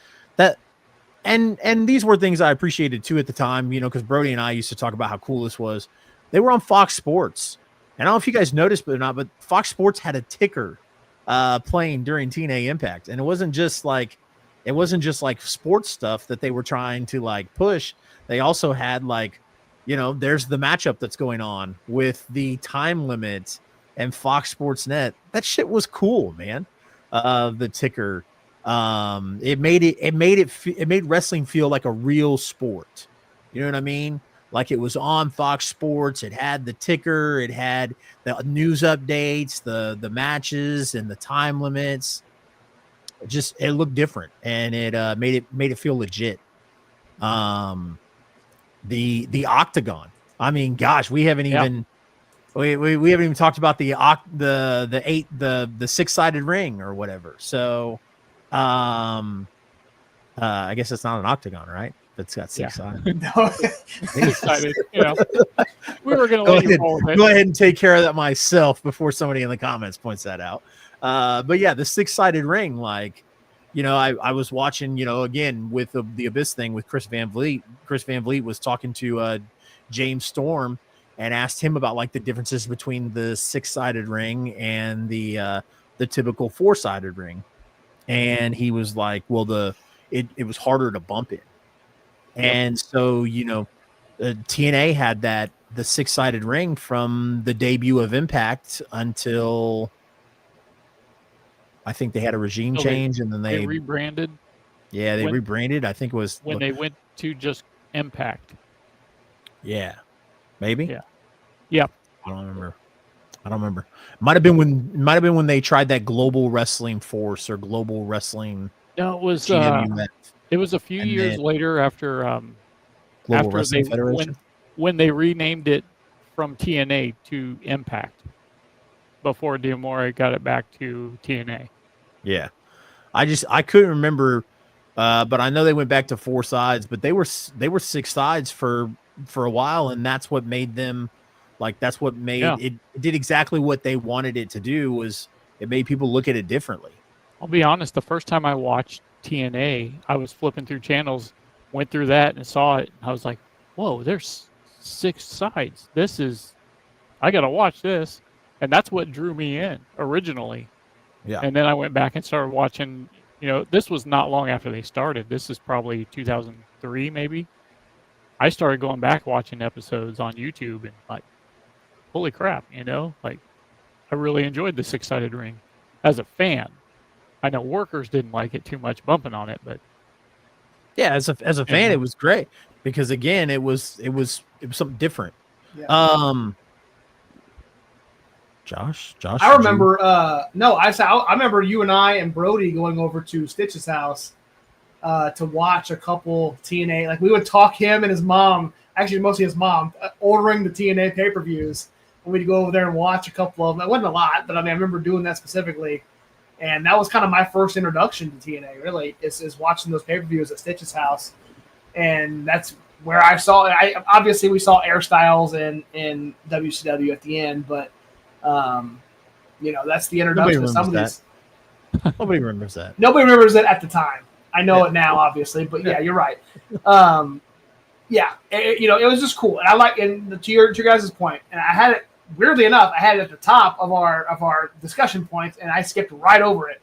D: and these were things I appreciated too at the time, because Brody and I used to talk about how cool this was. They were on Fox Sports. And I don't know if you guys noticed or not, but Fox Sports had a ticker playing during TNA Impact. And it wasn't just like sports stuff that they were trying to like push. They also had like, there's the matchup that's going on with the time limit and Fox Sports Net. That shit was cool, man. The ticker. It made wrestling feel like a real sport. You know what I mean? Like it was on Fox Sports. It had the ticker. It had the news updates, the matches, and the time limits. It looked different, and it made it feel legit. The Octagon. I mean, gosh, we haven't even we haven't even talked about the 6-sided ring or whatever. So. I guess it's not an octagon, right? That's got 6 sides.
B: No.
C: 6-sided. We were going to let you roll with it.
D: Go ahead and take care of that myself before somebody in the comments points that out. But yeah, the 6-sided ring, like, I was watching, again with the Abyss thing with Chris Van Vliet. Chris Van Vliet was talking to James Storm and asked him about like the differences between the 6-sided ring and the typical 4-sided ring. And he was like, well, it was harder to bump it. And so, TNA had the 6-sided ring from the debut of Impact until I think they had a regime change and then they
C: rebranded.
D: Yeah, they rebranded. I think it was
C: when they went to just Impact.
D: Yeah. Maybe?
C: Yeah. Yep.
D: I don't remember. Might have been when they tried that Global Wrestling Force or Global Wrestling.
C: No, it was
D: GWF.
C: It was a few years later after
D: Global Wrestling Federation
C: when they renamed it from TNA to Impact before D'Amore got it back to TNA.
D: Yeah, I couldn't remember, but I know they went back to 4 sides, but they were 6 sides for a while, and that's what made them. Like that's what made it did exactly what they wanted it to do. Was it made people look at it differently.
C: I'll be honest, the first time I watched TNA, I was flipping through channels, went through that and saw it. I was like, whoa, there's 6 sides. I got to watch this. And that's what drew me in originally.
D: Yeah.
C: And then I went back and started watching, this was not long after they started. This is probably 2003, maybe. I started going back watching episodes on YouTube and like, holy crap, like I really enjoyed the 6-sided ring as a fan. I know workers didn't like it too much bumping on it, but
D: Yeah, as a fan, it was great because again, it was something different.
B: Yeah.
D: Josh,
B: I remember. I remember you and I and Brody going over to Stitch's house to watch a couple TNA. Like we would talk him and his mom, actually mostly his mom, ordering the TNA pay-per-views, and we'd go over there and watch a couple of them. It wasn't a lot, but I remember doing that specifically, and that was kind of my first introduction to TNA. Really, is watching those pay-per-views at Stitch's house, and that's where I saw. Obviously we saw Air Styles in WCW at the end, but that's the introduction to some of these.
D: Nobody remembers that.
B: Nobody remembers it at the time. I know it now, obviously, but yeah, you're right. It was just cool, and I like. And to your guys' point, and I had it weirdly enough. I had it at the top of our discussion points, and I skipped right over it.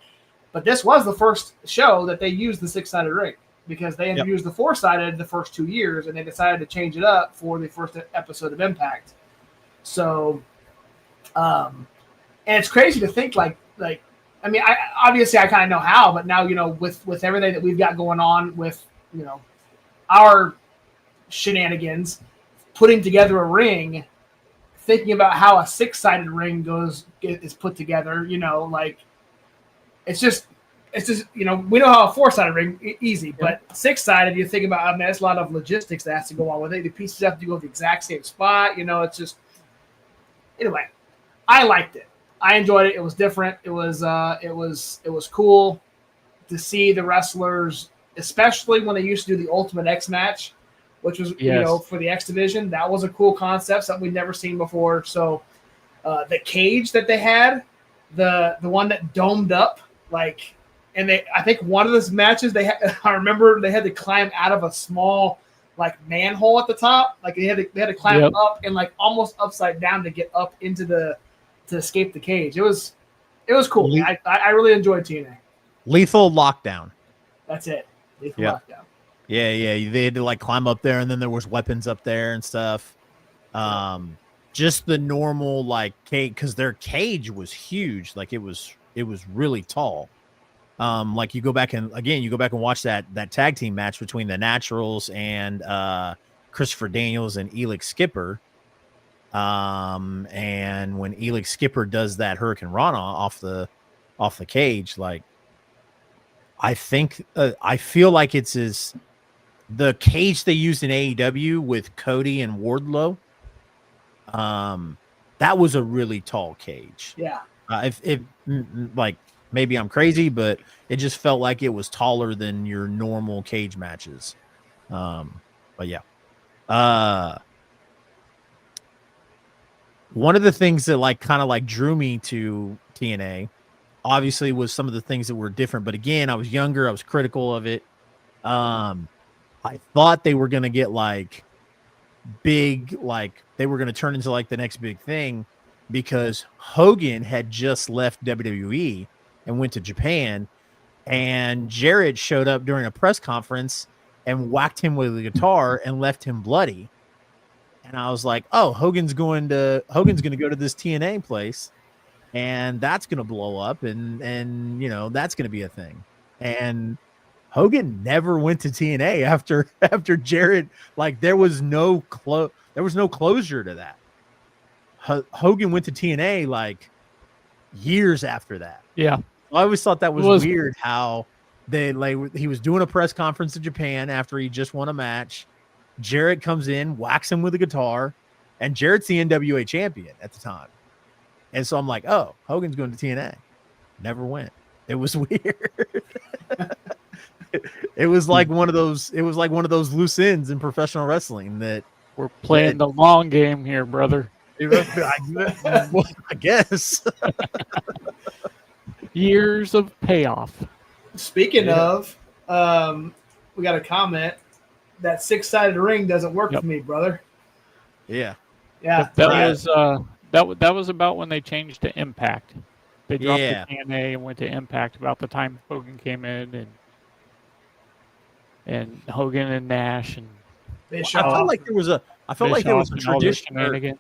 B: But this was the first show that they used the 6-sided ring because they had used the 4-sided the first 2 years, and they decided to change it up for the first episode of Impact. So. And it's crazy to think I obviously I kind of know how, but now, with everything that we've got going on with, our shenanigans, putting together a ring, thinking about how a 6-sided ring is put together, it's just, we know how a 4-sided ring easy, but 6-sided, you think about, there's a lot of logistics that has to go on with it. The pieces have to go to the exact same spot, it's just, anyway. I liked it. I enjoyed it. It was different. It was cool to see the wrestlers, especially when they used to do the Ultimate X match, which was for the X division. That was a cool concept, something we'd never seen before. So the cage that they had, the one that domed up, I think one of those matches I remember they had to climb out of a small manhole at the top. They had to climb up and almost upside down to get up into to escape the cage. It was cool. I really enjoyed TNA.
D: Lethal Lockdown.
B: That's it. Lethal Lockdown.
D: Yeah. They had to climb up there, and then there was weapons up there and stuff. Just the normal cage, because their cage was huge. It was really tall. You go back and watch that tag team match between the Naturals and Christopher Daniels and Elix Skipper. And when Elix Skipper does that Hurricane Rana off the cage, I feel like it's the cage they used in AEW with Cody and Wardlow. That was a really tall cage.
B: Yeah.
D: Maybe I'm crazy, but it just felt like it was taller than your normal cage matches. But yeah. One of the things that drew me to TNA, obviously, was some of the things that were different. But again, I was younger. I was critical of it. I thought they were going to get big, they were going to turn into the next big thing, because Hogan had just left WWE and went to Japan, and Jarrett showed up during a press conference and whacked him with a guitar and left him bloody. And I was like, oh, Hogan's going to go to this TNA place, and that's going to blow up, and that's going to be a thing. And Hogan never went to TNA after Jarrett. There was no closure to that. Hogan went to TNA years after that.
C: Yeah.
D: I always thought that was weird how he was doing a press conference in Japan after he just won a match. Jarrett comes in, whacks him with a guitar, and Jarrett's the NWA champion at the time. And so I'm like, oh, Hogan's going to TNA. Never went. It was weird. It was like one of those loose ends in professional wrestling that
C: we're playing the long game here, brother.
D: I guess.
C: Years of payoff.
B: Speaking of, we got a comment. That 6-sided ring doesn't work for me, brother.
D: Yeah.
C: That was about when they changed to Impact. They dropped the TNA and went to Impact about the time Hogan came in, and Hogan and Nash and
B: I
D: felt like there was a tradition.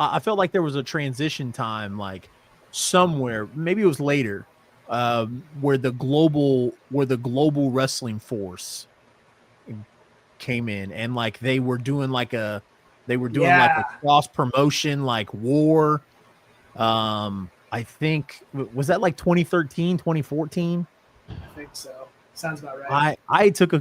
D: I felt like there was a transition time, like somewhere, maybe it was later, where the global wrestling force came in, and like they were doing like a cross promotion like war. I think was that like 2013, 2014?
B: I think so. Sounds about right.
D: I took a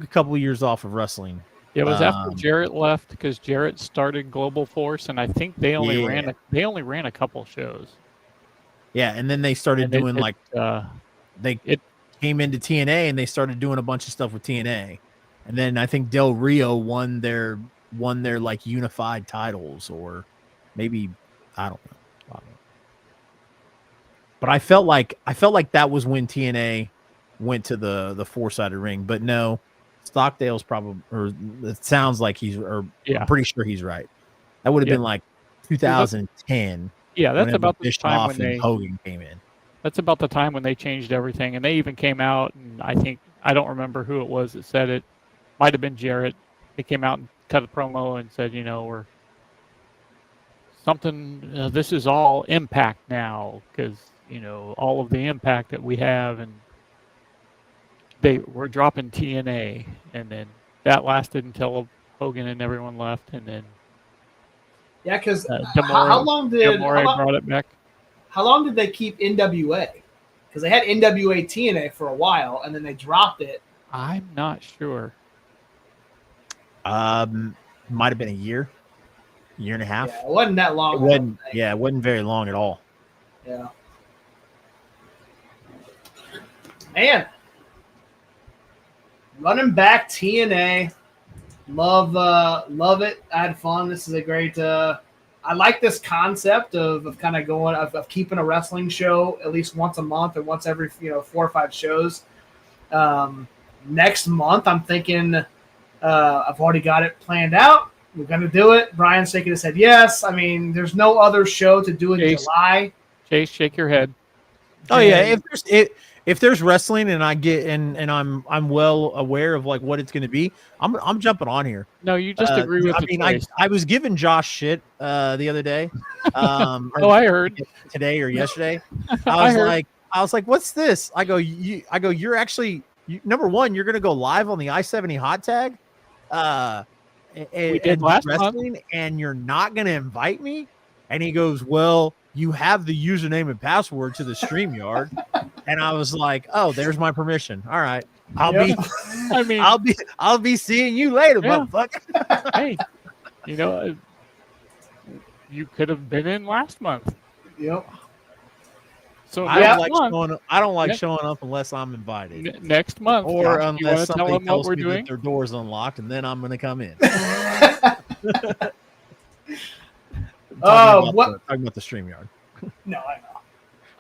D: couple of years off of wrestling.
C: It was after Jarrett left, because Jarrett started Global Force, and I think they only ran a couple shows.
D: Yeah, and then they started doing they came into TNA and they started doing a bunch of stuff with TNA, and then I think Del Rio won their like unified titles, or maybe I don't know. But I felt like that was when TNA went to the four-sided ring. But no, Stockdale's probably, or it sounds like I'm pretty sure he's right. That would have been like 2010.
C: Yeah, that's about the time when
D: Hogan came in.
C: That's about the time when they changed everything, and they even came out, and I don't remember who it was that said it. Might have been Jarrett. They came out and cut a promo and said, we're something. This is all Impact now, because all of the Impact that we have, and they were dropping TNA, and then that lasted until Hogan and everyone left, and then
B: because
C: how long brought it back?
B: How long did they keep NWA? Because they had NWA TNA for a while, and then they dropped it.
C: I'm not sure.
D: Might have been a year and a half.
B: Yeah, it wasn't that long.
D: It wasn't very long at all.
B: Yeah. Man, running back TNA, love it. I had fun. This is a great. I like this concept of kind of going of keeping a wrestling show at least once a month or once every 4 or 5 shows. Next month, I'm thinking I've already got it planned out. We're gonna do it. Bryan's shaking his head. Yes, I mean there's no other show to do in July.
C: Chase, shake your head.
D: Oh yeah, if there's wrestling and I get and I'm well aware of like what it's going to be, I'm jumping on here.
C: No, you just agree with.
D: I was giving Josh shit the other day.
C: I heard
D: today or yesterday. I was like, what's this? I go, you're actually number one, you're going to go live on the I-70 hot tag.
C: We did last
D: wrestling, and you're not going to invite me. And he goes, well, you have the username and password to the StreamYard. And I was like, oh, there's my permission. All right. I'll be seeing you later, motherfucker.
C: Hey, you could have been in last month.
B: Yep.
C: So
D: I don't like showing up unless I'm invited.
C: Next month,
D: or unless somebody tells me that their door's unlocked, and then I'm going to come in. Talking about the StreamYard.
B: No, I know.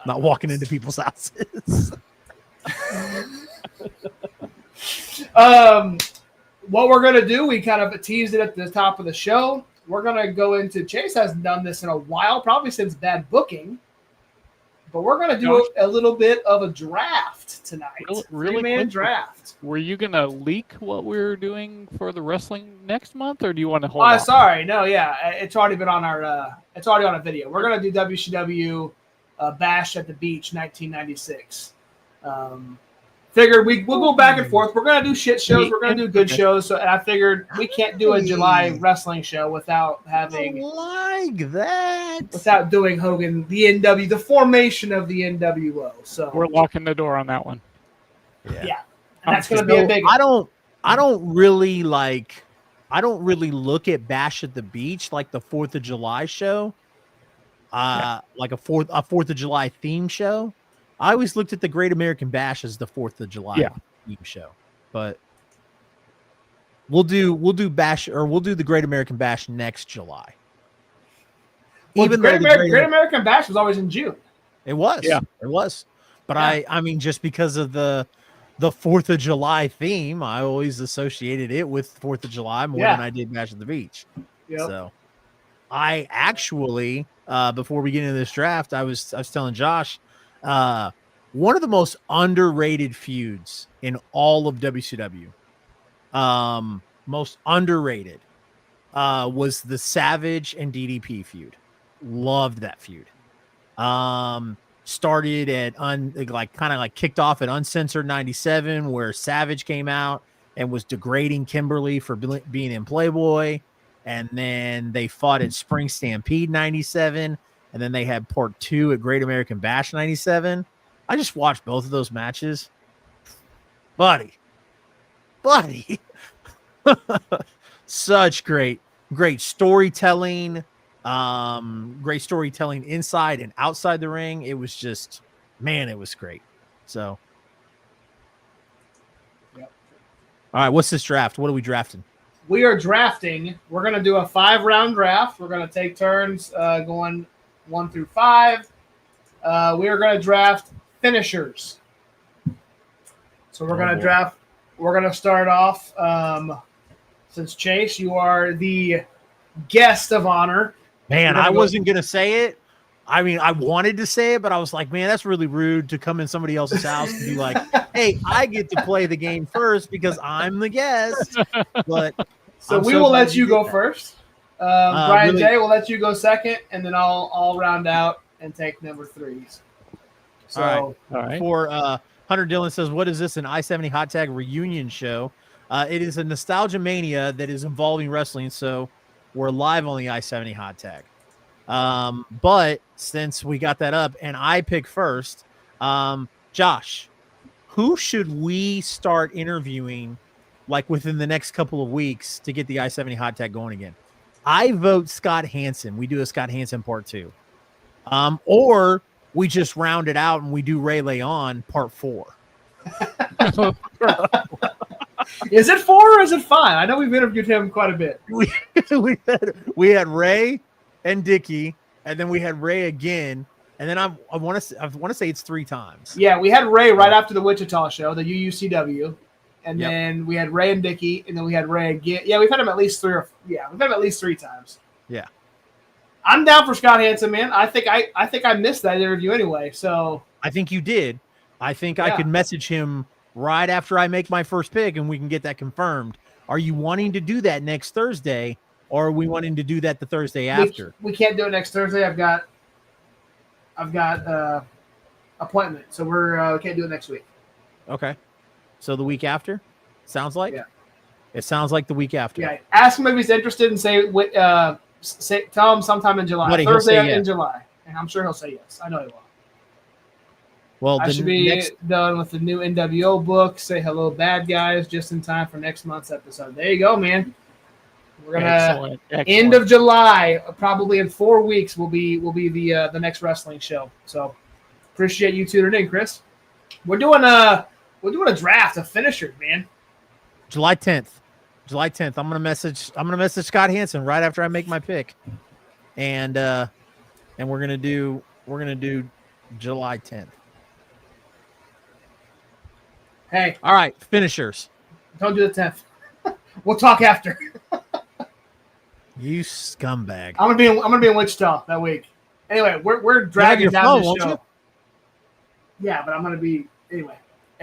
D: Not walking into people's houses.
B: What we're going to do, we kind of teased it at the top of the show. We're going to go into, Chase hasn't done this in a while, probably since bad booking. But we're going to do a little bit of a draft tonight.
C: Really
B: 3-man draft.
C: Were you going to leak what we're doing for the wrestling next month, or do you want to hold on?
B: Sorry. No, yeah. It's already been on our it's already on a video. We're going to do WCW Bash at the Beach 1996. Figured we'll go back and forth. We're going to do shit shows. We're going to do good shows. So, and I figured we can't do a July wrestling show without having without doing Hogan, the formation of the NWO. So
C: we're locking the door on that one.
B: Yeah. And that's going to be a big.
D: I don't really look at Bash at the Beach like the 4th of July show. Like a 4th of July theme show. I always looked at the Great American Bash as the 4th of July theme show, but we'll do Bash, or we'll do the Great American Bash next July.
B: Well, even Great American Bash was always in June.
D: It was, it was. But I mean, just because of the 4th of July theme, I always associated it with 4th of July more than I did Bash at the Beach.
B: Yep.
D: So I actually, before we get into this draft, I was telling Josh. One of the most underrated feuds in all of WCW, most underrated, was the Savage and DDP feud. Loved that feud. Started at kind of kicked off at Uncensored 97, where Savage came out and was degrading Kimberly for being in Playboy. And then they fought at Spring Stampede 97. And then they had part 2 at Great American Bash 97. I just watched both of those matches. Buddy. Such great storytelling. Great storytelling inside and outside the ring. It was just, man, it was great. So,
B: Yep.
D: All right, what's this draft? What are we drafting?
B: We are drafting. We're going to do a 5-round draft. We're going to take turns going 1 through 5. We are going to draft finishers. So we're going to draft. We're going to start off. Since Chase, you are the guest of honor.
D: Man, I wasn't going to say it. I mean, I wanted to say it, but I was like, man, that's really rude to come in somebody else's house and be like, hey, I get to play the game first because I'm the guest. But
B: so we will let you go first. Brian J, we'll let you go second, and then I'll round out and take number 3s. So,
D: all right. For Hunter Dillon says, what is this, an I-70 Hot Tag reunion show? It is a Nostalgia Mania that is involving wrestling, so we're live on the I-70 Hot Tag. But since we got that up and I pick first, Josh, who should we start interviewing like within the next couple of weeks to get the I-70 Hot Tag going again? I vote Scott Hansen. We do a Scott Hansen part 2. Or we just round it out and we do Ray Leon part 4.
B: Is it 4 or is it 5? I know we've interviewed him quite a bit.
D: We had Ray and Dickie, and then we had Ray again, and then I want to say it's 3 times.
B: Yeah, we had Ray right after the Wichita show, the UUCW, and then we had Ray and Dickie, and then we had Ray again. Yeah, we've had him at least 3 times. Yeah. I'm down for Scott Hansen, man. I think I missed that interview anyway. So
D: I think you did. I think I could message him right after I make my first pick, and we can get that confirmed. Are you wanting to do that next Thursday, or are we wanting to do that the Thursday after?
B: We can't do it next Thursday. I've got appointment, so we can't do it next week.
D: Okay. So the week after? Sounds like?
B: Yeah.
D: It sounds like the week after.
B: Yeah. Ask him if he's interested and tell him sometime in July.
D: Buddy,
B: Thursday in July. And I'm sure he'll say yes. I know he will.
D: Well,
B: I should be done with the new NWO book. Say hello, bad guys, just in time for next month's episode. There you go, man. We're gonna end of July, probably in 4 weeks, will be the next wrestling show. So appreciate you tuning in, Chris. We're doing a draft of finishers, man.
D: July 10th. I'm gonna message Scott Hansen right after I make my pick, and we're gonna do July 10th.
B: Hey,
D: all right, finishers.
B: Don't do the 10th. We'll talk after.
D: You scumbag.
B: I'm gonna be in Wichita that week. Anyway, we're dragging down this show. Yeah, but I'm gonna be anyway.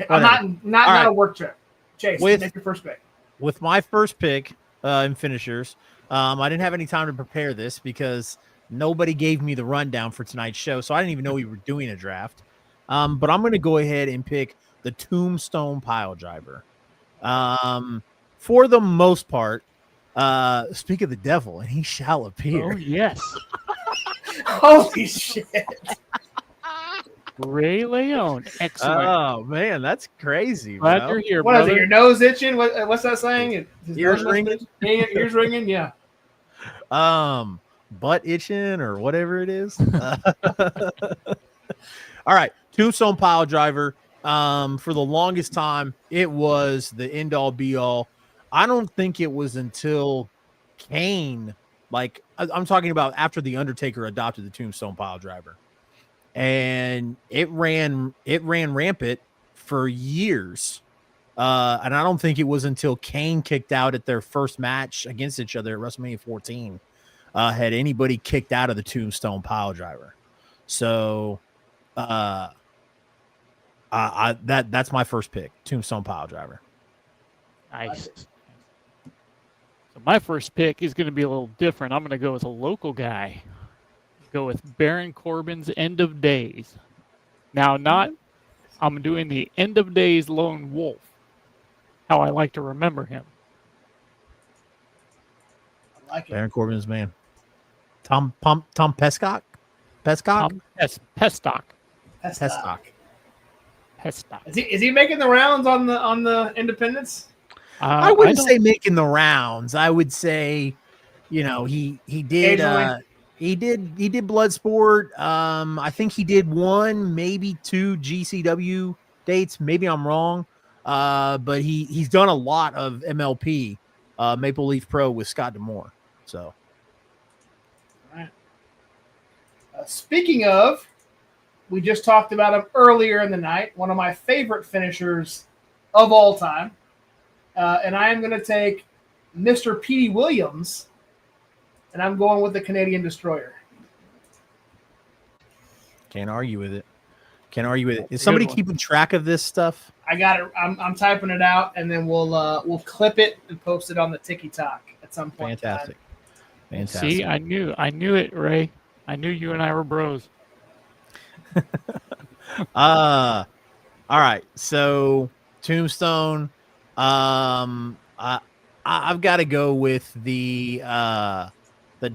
B: I'm not a work trip. Chase, make your first pick.
D: With my first pick in finishers, I didn't have any time to prepare this because nobody gave me the rundown for tonight's show, so I didn't even know we were doing a draft. But I'm going to go ahead and pick the Tombstone Piledriver. For the most part, speak of the devil, and he shall appear.
C: Oh, yes.
B: Holy shit.
C: Ray Leon. Excellent.
D: Oh, man, that's crazy.
C: Glad you're here,
B: What
C: brother.
B: is it, your nose itching? What's that saying?
D: Ears ringing?
B: Ears ringing, yeah.
D: Butt itching or whatever it is. All right, Tombstone Piledriver. For the longest time, it was the end-all, be-all. I don't think it was until Kane, like I'm talking about after The Undertaker adopted the Tombstone Piledriver. And it ran rampant for years. And I don't think it was until Kane kicked out at their first match against each other at WrestleMania 14 had anybody kicked out of the Tombstone Piledriver. So that's my first pick, Tombstone Piledriver.
C: Nice. So my first pick is going to be a little different. I'm going to go with a local guy. Go with Baron Corbin's End of Days. Now, I'm doing the End of Days Lone Wolf, how I like to remember him.
B: I like it.
D: Baron Corbin's man. Tom Pescock? Pescock?
C: Pestock.
B: Pestock.
C: Pestock.
B: Is he making the rounds on the independents?
D: I wouldn't say making the rounds. I would say, he did he did Bloodsport. I think he did 1, maybe 2 GCW dates. Maybe I'm wrong. But he's done a lot of MLP, Maple Leaf Pro with Scott D'Amore. So,
B: all right. Speaking of, we just talked about him earlier in the night. One of my favorite finishers of all time. And I am going to take Mr. Petey Williams, and I'm going with the Canadian Destroyer.
D: Can't argue with it. Is somebody keeping track of this stuff?
B: I got it. I'm typing it out, and then we'll clip it and post it on the TikTok at some point.
D: Fantastic.
C: See, I knew it, Ray. I knew you and I were bros.
D: All right. So Tombstone. I've got to go with the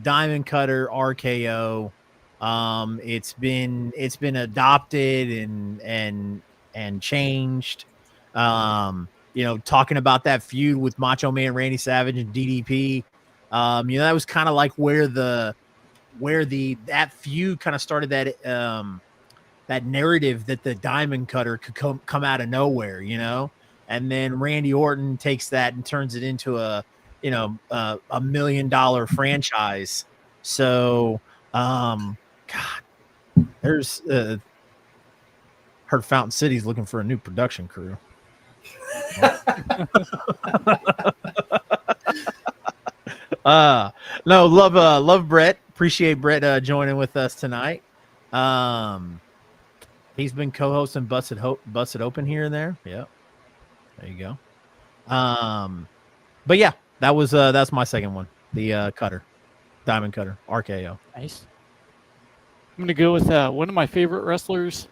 D: Diamond Cutter RKO. It's been adopted and changed. Talking about that feud with Macho Man Randy Savage and DDP. That was kind of like where that feud kind of started that narrative that the Diamond Cutter could come out of nowhere, and then Randy Orton takes that and turns it into a $1 million franchise. So, God, there's heard Fountain City's looking for a new production crew. No, love Brett. Appreciate Brett joining with us tonight. He's been co-hosting Busted Open here and there. Yep. There you go. But yeah, that's my second one. The Diamond Cutter, RKO.
C: Nice. I'm gonna go with one of my favorite wrestlers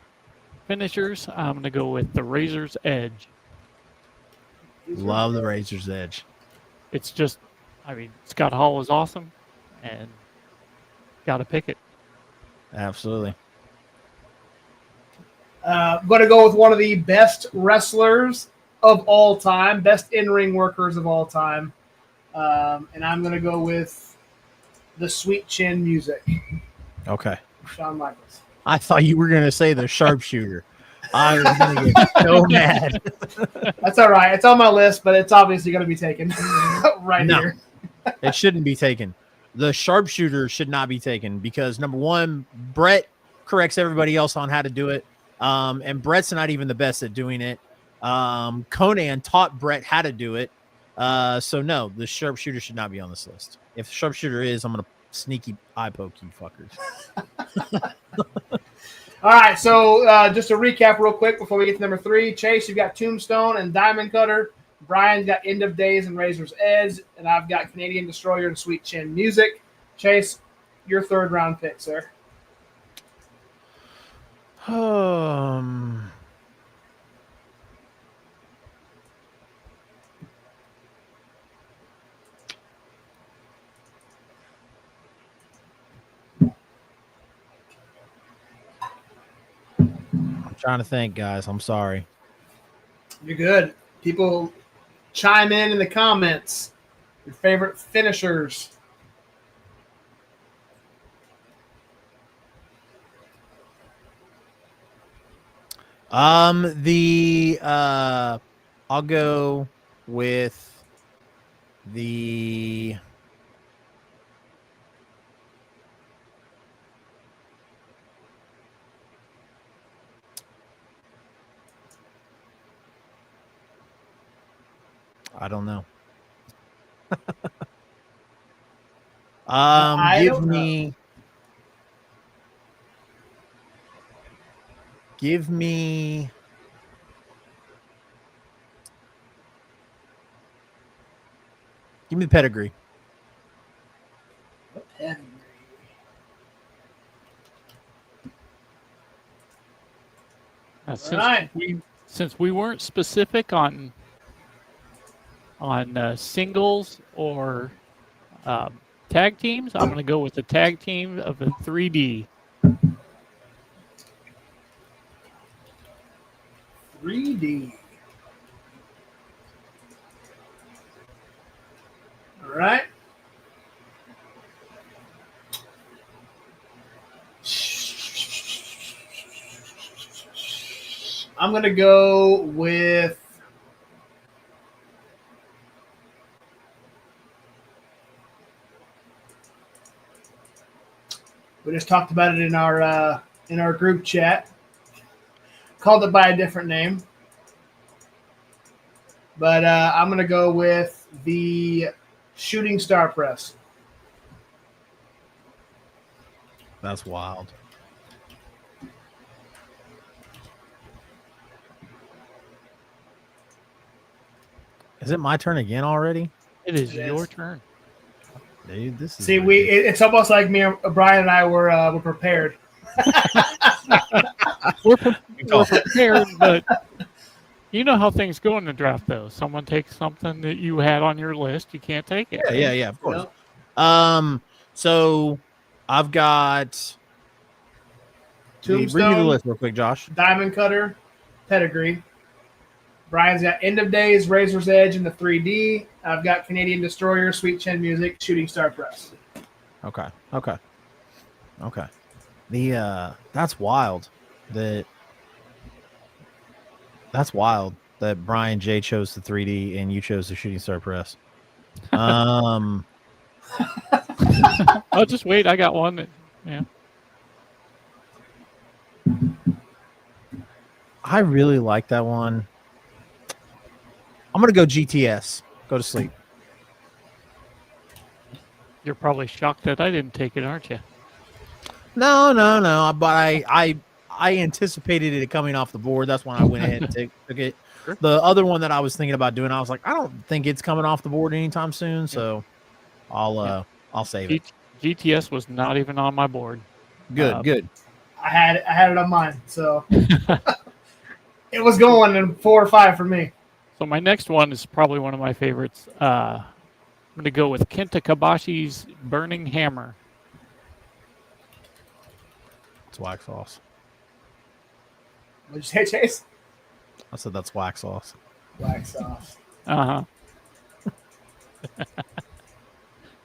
C: finishers. I'm gonna go with the Razor's Edge.
D: Love the Razor's Edge.
C: It's just, Scott Hall is awesome, and gotta pick it.
D: Absolutely.
B: I'm going to go with one of the best wrestlers of all time, best in-ring workers of all time. And I'm going to go with the Sweet Chin Music.
D: Okay.
B: Shawn Michaels.
D: I thought you were going to say the Sharpshooter. I was going to get so mad.
B: That's all right. It's on my list, but it's obviously going to be taken here.
D: It shouldn't be taken. The Sharpshooter should not be taken because, number one, Brett corrects everybody else on how to do it. And Brett's not even the best at doing it. Conan taught Brett how to do it. So no, the Sharpshooter should not be on this list. If the Sharpshooter is, I'm going to sneaky eye poke you fuckers.
B: All right. So just to recap real quick before we get to number 3, Chase, you've got Tombstone and Diamond Cutter. Bryan's got End of Days and Razor's Edge. And I've got Canadian Destroyer and Sweet Chin Music. Chase, your third round pick, sir.
D: I'm trying to think, guys. I'm sorry.
B: You're good. People chime in the comments. Your favorite finishers.
D: I'll go with the I don't know. Give me the pedigree.
B: Pedigree.
C: Since
B: right.
C: we weren't specific on singles or tag teams, I'm going to go with the tag team of the 3D.
B: 3D. All right. I'm going to go with we just talked about it in our group chat. Called it by a different name. But I'm going to go with the Shooting Star Press.
D: That's wild. Is it my turn again already?
C: It is
B: It
C: your
B: is.
C: turn.
D: Dude, this is
B: See,
D: ridiculous.
B: it's almost like me and Bryan and I were prepared.
C: We're prepared, but you know how things go in the draft, though. Someone takes something that you had on your list, you can't take it.
D: Yeah, of course.
B: Yep.
D: So I've got read me the
B: Tombstone,
D: list real quick, Josh.
B: Diamond Cutter, Pedigree. Brian's got End of Days, Razor's Edge, and the 3D. I've got Canadian Destroyer, Sweet Chin Music, Shooting Star Press.
D: Okay. That's wild that Brian J chose the 3D and you chose the Shooting Star Press.
C: Oh, just wait. I got one. Yeah.
D: I really like that one. I'm gonna go GTS. Go to sleep.
C: You're probably shocked that I didn't take it, aren't you?
D: No. But I anticipated it coming off the board. That's why I went ahead and took it.
C: Sure.
D: The other one that I was thinking about doing, I was like, I don't think it's coming off the board anytime soon. So I'll save it.
C: GTS was not even on my board.
D: Good.
B: I had it on mine, so it was going in 4 or 5 for me.
C: So my next one is probably one of my favorites. I'm going to go with Kenta Kobashi's Burning Hammer.
D: It's wax sauce.
B: What'd you say, Chase?
D: I said that's wax sauce.
B: Black sauce.
C: Uh-huh.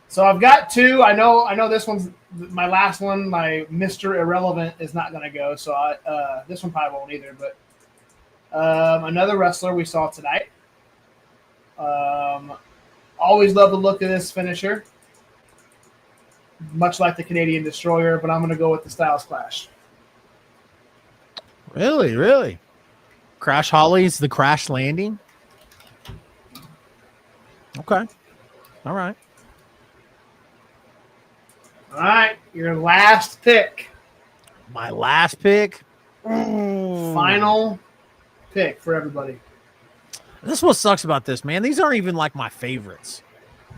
B: So I've got 2. I know this one's my last one. My Mr. Irrelevant is not going to go, so this one probably won't either. But another wrestler we saw tonight. Always love the look of this finisher. Much like the Canadian Destroyer, but I'm going to go with the Styles Clash.
D: Really? Crash Holly's the crash landing? Okay. All right.
B: All right, your last pick.
D: My last pick.
B: Final pick for everybody.
D: This is what sucks about this, man. These aren't even like my favorites.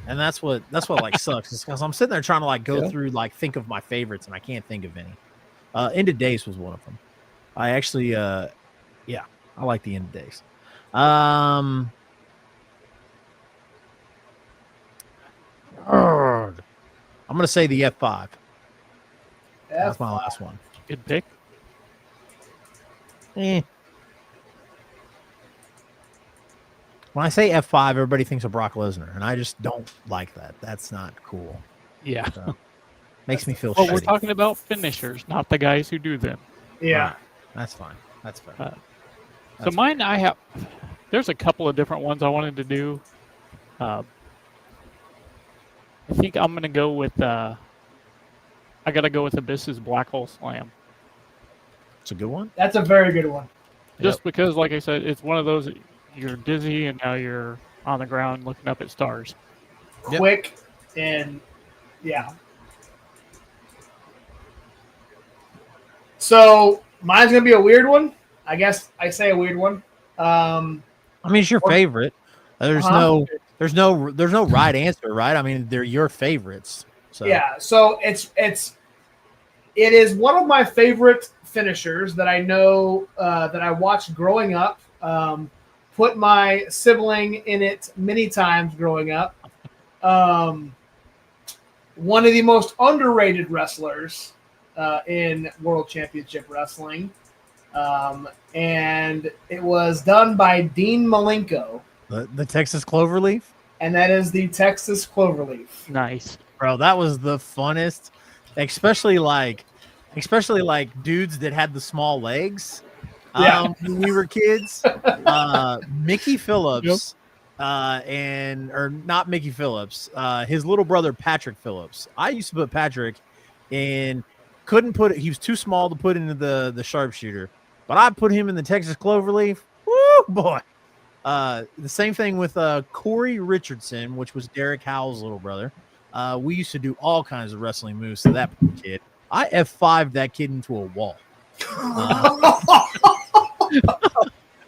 D: And that's what like sucks. Is because I'm sitting there trying to like go through, like think of my favorites, and I can't think of any. End of Days was one of them. I actually I like the End of Days. I'm gonna say the F5. That's my last one.
C: Good pick.
D: When I say F5, everybody thinks of Brock Lesnar, and I just don't like that. That's not cool.
C: Yeah.
D: So, makes me feel
C: Well,
D: shitty.
C: we're talking about finishers, not the guys who do them.
B: Yeah.
D: Right. That's fine. That's fair.
C: So mine, there's a couple of different ones I wanted to do. I think I'm going to go with, I got to go with Abyss's Black Hole Slam.
D: It's a good one.
B: That's a very good one.
C: Just because, like I said, it's one of those, you're dizzy and now you're on the ground looking up at stars.
D: Yep.
B: Quick and yeah. So mine's gonna be a weird one. I guess I say a weird one.
D: I mean, it's your favorite. There's no right answer, right? I mean, they're your favorites. So
B: Yeah. So it is one of my favorite finishers that I know that I watched growing up. Put my sibling in it many times growing up. One of the most underrated wrestlers in World Championship Wrestling. And it was done by Dean Malenko.
D: The Texas Cloverleaf?
B: And that is the Texas Cloverleaf.
C: Nice.
D: Bro, that was the funnest, especially like dudes that had the small legs. When we were kids. Mickey Phillips, or not Mickey Phillips, his little brother Patrick Phillips. I used to put Patrick in, couldn't put it, he was too small to put into the sharpshooter, but I put him in the Texas Cloverleaf. Woo, boy. The same thing with Corey Richardson, which was Derek Howell's little brother. We used to do all kinds of wrestling moves to that kid. I F5'd that kid into a wall.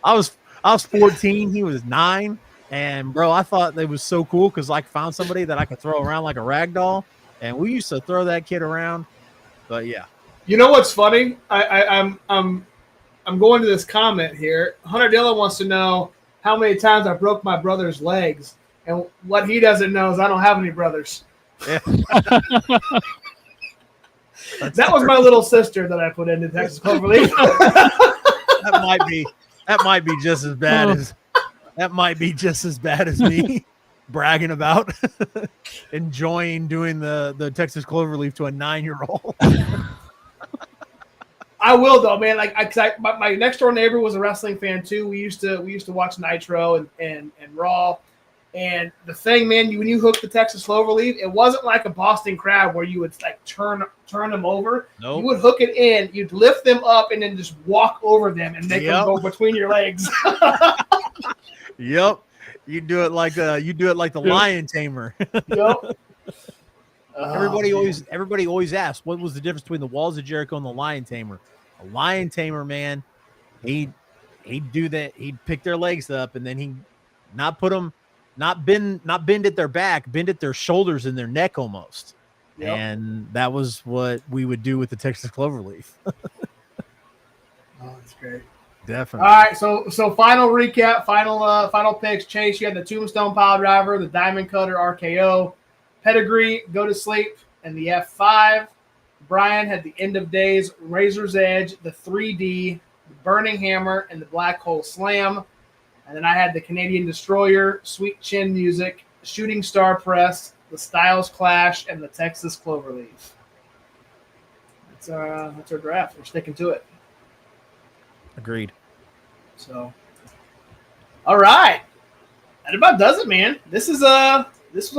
D: I was 14, he was 9, and bro, I thought they was so cool because I found somebody that I could throw around like a rag doll, and we used to throw that kid around. But yeah,
B: you know what's funny? I'm going to this comment here. Hunter Dillon wants to know how many times I broke my brother's legs, and what he doesn't know is I don't have any brothers.
D: yeah.
B: That was my little sister that I put into Texas Cloverleaf.
D: that might be just as bad as me bragging about enjoying doing the Texas Cloverleaf to a 9-year-old.
B: I will though, man. My next door neighbor was a wrestling fan too. We used to watch Nitro and Raw. And the thing, man, when you hook the Texas Cloverleaf, it wasn't like a Boston Crab where you would like turn them over.
D: Nope.
B: You would hook it in, you'd lift them up, and then just walk over them and make them go between your legs.
D: Yep, you do it like the lion tamer.
B: Yep.
D: Everybody always asks, what was the difference between the Walls of Jericho and the lion tamer? A lion tamer, man, he'd do that. He'd pick their legs up and then he'd not bend at their back, bend at their shoulders and their neck almost. Yep. And that was what we would do with the Texas Cloverleaf.
B: Oh, that's great.
D: Definitely.
B: All right, so final recap, final picks. Chase, you had the Tombstone Pile Driver, the Diamond Cutter RKO, Pedigree, Go to Sleep, and the F5. Bryan had the End of Days, Razor's Edge, the 3D, the Burning Hammer, and the Black Hole Slam. And then I had the Canadian Destroyer, Sweet Chin Music, Shooting Star Press, the Styles Clash, and the Texas Cloverleaf. That's our draft. We're sticking to it.
D: Agreed.
B: So, all right, that about does it, man. This was a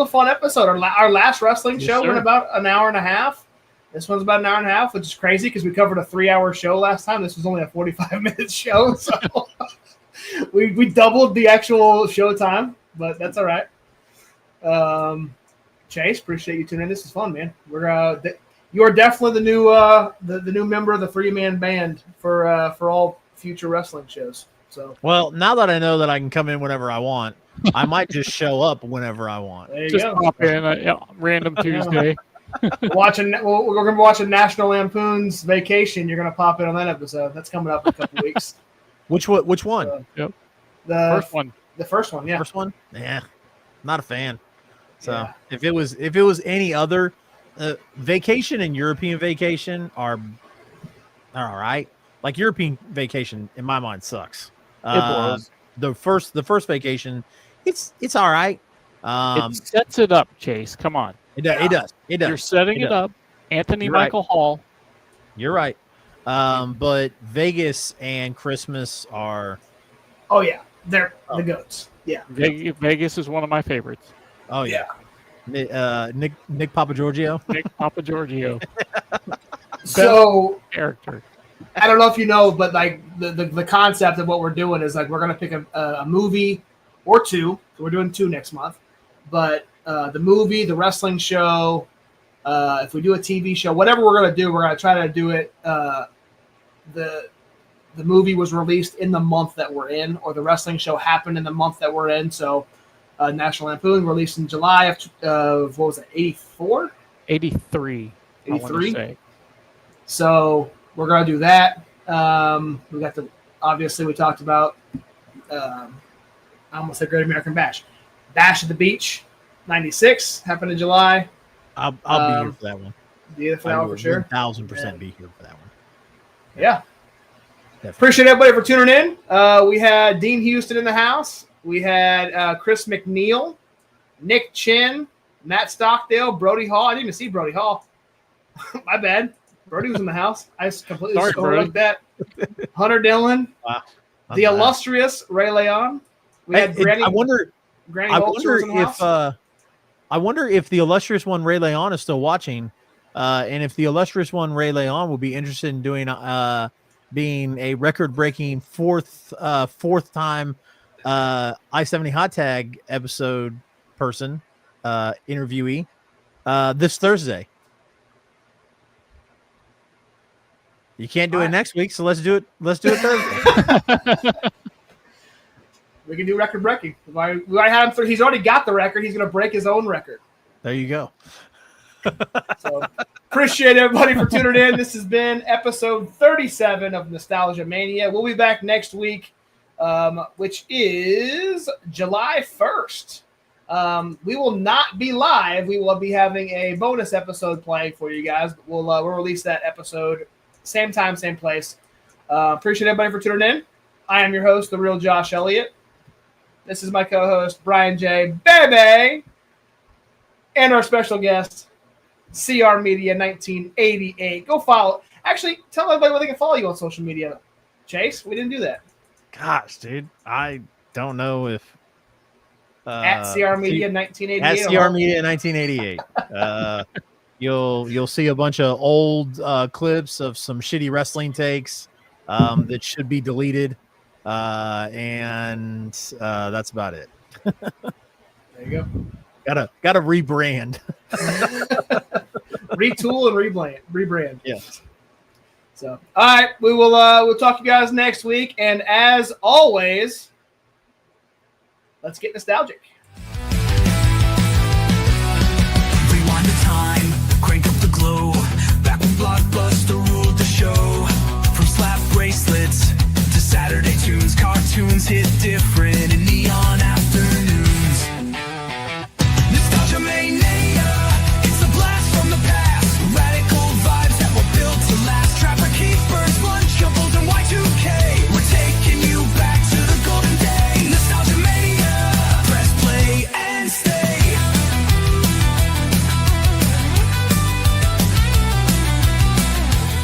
B: fun episode. Our last wrestling show went about an hour and a half. This one's about an hour and a half, which is crazy because we covered a 3-hour show last time. This was only a 45-minute show, so we doubled the actual show time, but that's all right. Chase, appreciate you tuning in. This is fun, man. You are definitely the new member of the 3-man band for all future wrestling shows. So,
D: well, now that I know that I can come in whenever I want, I might just show up whenever I want.
B: There you
C: Just
B: go.
C: pop in random Tuesday.
B: We're going to be watching National Lampoon's Vacation. You're going to pop in on that episode. That's coming up in a couple weeks.
D: Which one?
C: Yep.
B: The
C: First one.
B: The first one, yeah.
D: First one? Yeah. Not a fan. So
B: Yeah.
D: if it was any other Vacation and European Vacation are all right. Like European Vacation in my mind sucks.
C: It was.
D: The first Vacation, it's all right.
C: It sets it up, Chase. Come on.
D: It does.
C: You're setting it up. Anthony
D: You're right.
C: Michael Hall.
D: You're right. But Vegas and Christmas are.
B: Oh yeah, they're the goats. Yeah.
C: Vegas is one of my favorites.
D: Oh yeah. Nick Papagiorgio.
C: Nick Papagiorgio.
B: So
C: Character.
B: I don't know if you know, but like the concept of what we're doing is like we're gonna pick a movie or two. So we're doing 2 next month, but the movie, the wrestling show, if we do a TV show, whatever we're gonna do, we're gonna try to do it. The movie was released in the month that we're in, or the wrestling show happened in the month that we're in. So National Lampoon released in July of what was it, 84?
C: 83.
B: 83. So we're going to do that. We got obviously we talked about, I almost said Great American Bash. Bash at the Beach, 96, happened in July.
D: I'll be here for that one.
B: Be there for that one for sure.
D: 1,000% be here for that one.
B: Yeah.
D: Definitely.
B: Appreciate everybody for tuning in. We had Dean Houston in the house. We had Chris McNeil, Nick Chin, Matt Stockdale, Brody Hall. I didn't even see Brody Hall. My bad. Brody was in the house. I just completely overlooked that. Hunter Dillon.
D: Wow.
B: The illustrious Ray Leon. We had Granny.
D: I wonder
B: Holzer in the house.
D: I wonder if the illustrious one Ray Leon is still watching, and if the illustrious one Ray Leon will be interested in doing being a record-breaking fourth time I-70 Hot Tag episode person interviewee this Thursday. You can't do it next week, so let's do it. Let's do it Thursday.
B: We can do record breaking. We might have him. He's already got the record. He's going to break his own record.
D: There you go.
B: So appreciate everybody for tuning in. This has been episode 37 of Nostalgia Mania. We'll be back next week, which is July 1st. We will not be live. We will be having a bonus episode playing for you guys. We'll release that episode same time, same place. Appreciate everybody for tuning in. I am your host, the real Josh Elliott. This is my co-host, Bryan J. Bebe, and our special guest, CR Media 1988. Go follow. Actually, tell everybody where they can follow you on social media. Chase, we didn't do that.
D: Gosh, dude, I don't know if
B: at CR Media 1988.
D: At CR Media 1988. You'll see a bunch of old clips of some shitty wrestling takes that should be deleted. And that's about it.
B: There you go.
D: Gotta rebrand.
B: Retool and rebrand.
D: Yes.
B: So, all right, we'll talk to you guys next week. And as always, let's get nostalgic.